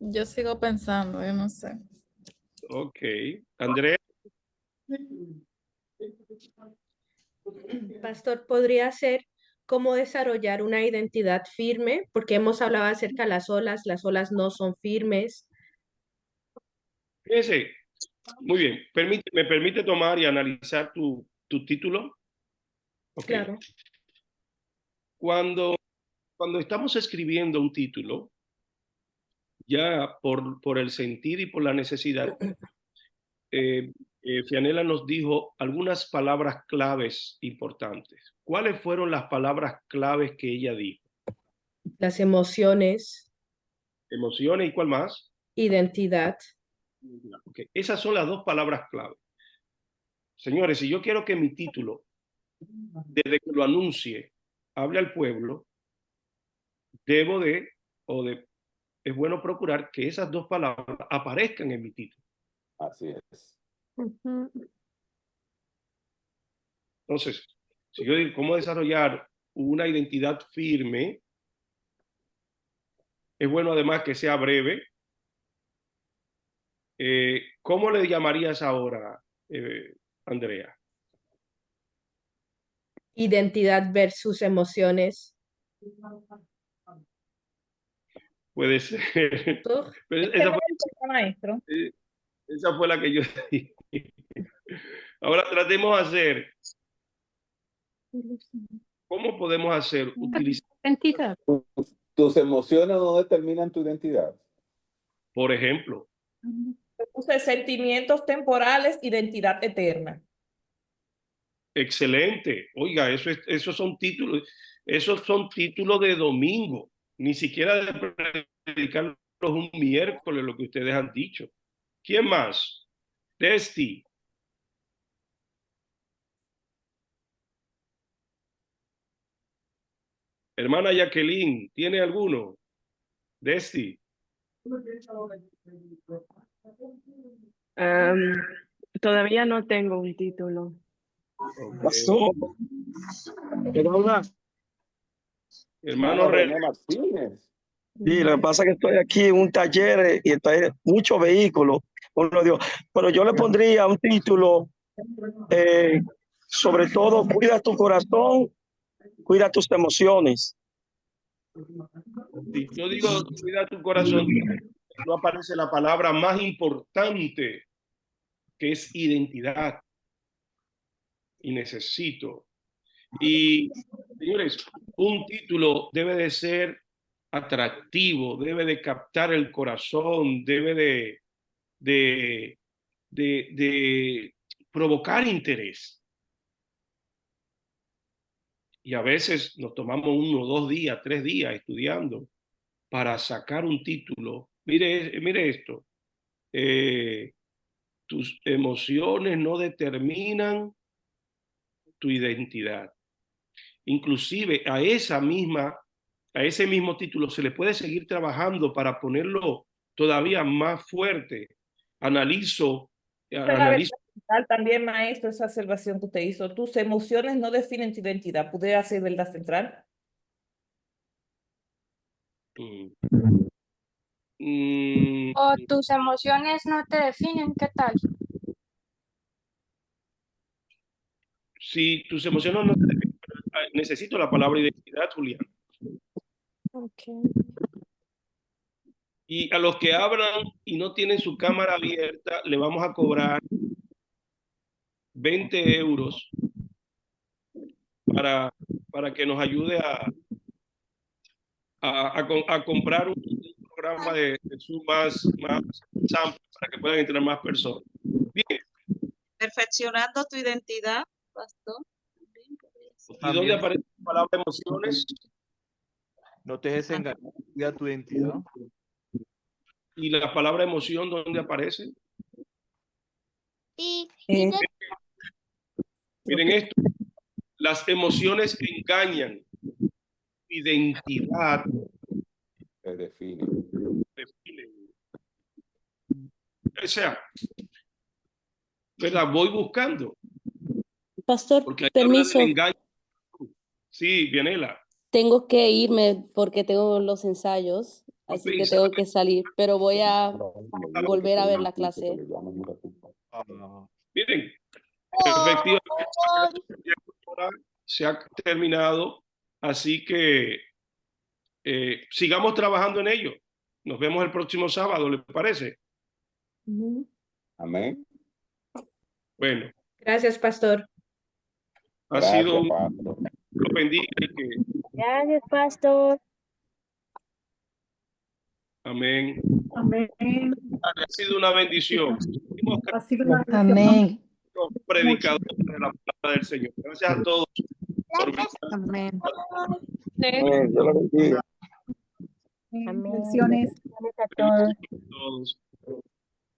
Yo sigo pensando, yo no sé. Ok. Andrea. Pastor, podría ser cómo desarrollar una identidad firme, porque hemos hablado acerca de las olas no son firmes. Fíjense, muy bien. ¿Me permite tomar y analizar tu título? Okay. Claro. Cuando estamos escribiendo un título, ya por el sentir y por la necesidad, Fianela nos dijo algunas palabras claves importantes. ¿Cuáles fueron las palabras claves que ella dijo? Las emociones. Emociones, ¿y cuál más? Identidad. Okay. Esas son las 2 palabras clave. Señores, si yo quiero que mi título, desde que lo anuncie, hable al pueblo, es bueno procurar que esas 2 palabras aparezcan en mi título. Así es. Entonces, si yo digo cómo desarrollar una identidad firme, es bueno además que sea breve. ¿Cómo le llamarías ahora, Andrea? Identidad versus emociones. Puede ser. Pero esa fue la que yo dije. Ahora tratemos de hacer. ¿Cómo podemos hacer? Utilizar identidad. ¿Tus emociones no determinan tu identidad? Por ejemplo. Puse sentimientos temporales, identidad eterna. Excelente. Oiga, esos son títulos de domingo, ni siquiera de predicarlos un miércoles, lo que ustedes han dicho. ¿Quién más? Desti. Hermana Jacqueline, ¿tiene alguno? Desti. Todavía no tengo un título. Pastor. Hermano René Martínez. Sí, lo que pasa es que estoy aquí en un taller y hay muchos vehículos. Pero yo le pondría un título, sobre todo, cuida tu corazón, cuida tus emociones. Si yo digo cuida tu corazón, no aparece la palabra más importante, que es identidad. Y necesito. Y, señores, un título debe de ser atractivo, debe de captar el corazón, debe de provocar interés. Y a veces nos tomamos 1, 2 días, 3 días estudiando para sacar un título. Mire esto. Tus emociones no determinan tu identidad. Inclusive a ese mismo título se le puede seguir trabajando para ponerlo todavía más fuerte. Analizo también, maestro, esa observación que usted hizo. Tus emociones no definen tu identidad. ¿Pudiera ser verdad central? O tus emociones no te definen, ¿qué tal? Si tus emociones no te definen, necesito la palabra identidad, Julián. Okay. Y a los que hablan y no tienen su cámara abierta, le vamos a cobrar 20 euros para que nos ayude a comprar un programa de Zoom más amplio para que puedan entrar más personas. Bien. Perfeccionando tu identidad, pastor. ¿Y dónde aparece la palabra emociones? No te dejes engañar a tu identidad. ¿Y la palabra emoción dónde aparece? Miren esto. Las emociones engañan. Identidad Se define. O sea, ¿verdad? Voy buscando. Pastor, permiso. Sí, Vianela. Tengo que irme porque tengo los ensayos, así que tengo que salir, pero voy a volver a ver la clase. Miren, efectivamente se ha terminado, así que sigamos trabajando en ello. Nos vemos el próximo sábado, ¿les parece? Amén. Bueno. Gracias, pastor. Ha sido un... Lo bendiga y que... Gracias, pastor. Amén. Amén. Ha sido una bendición. Ha sido una bendición. Amén. Predicadores de la palabra del Señor. Gracias a todos. Amén. Dios lo bendiga. Bendiciones. Gracias a todos. Todos.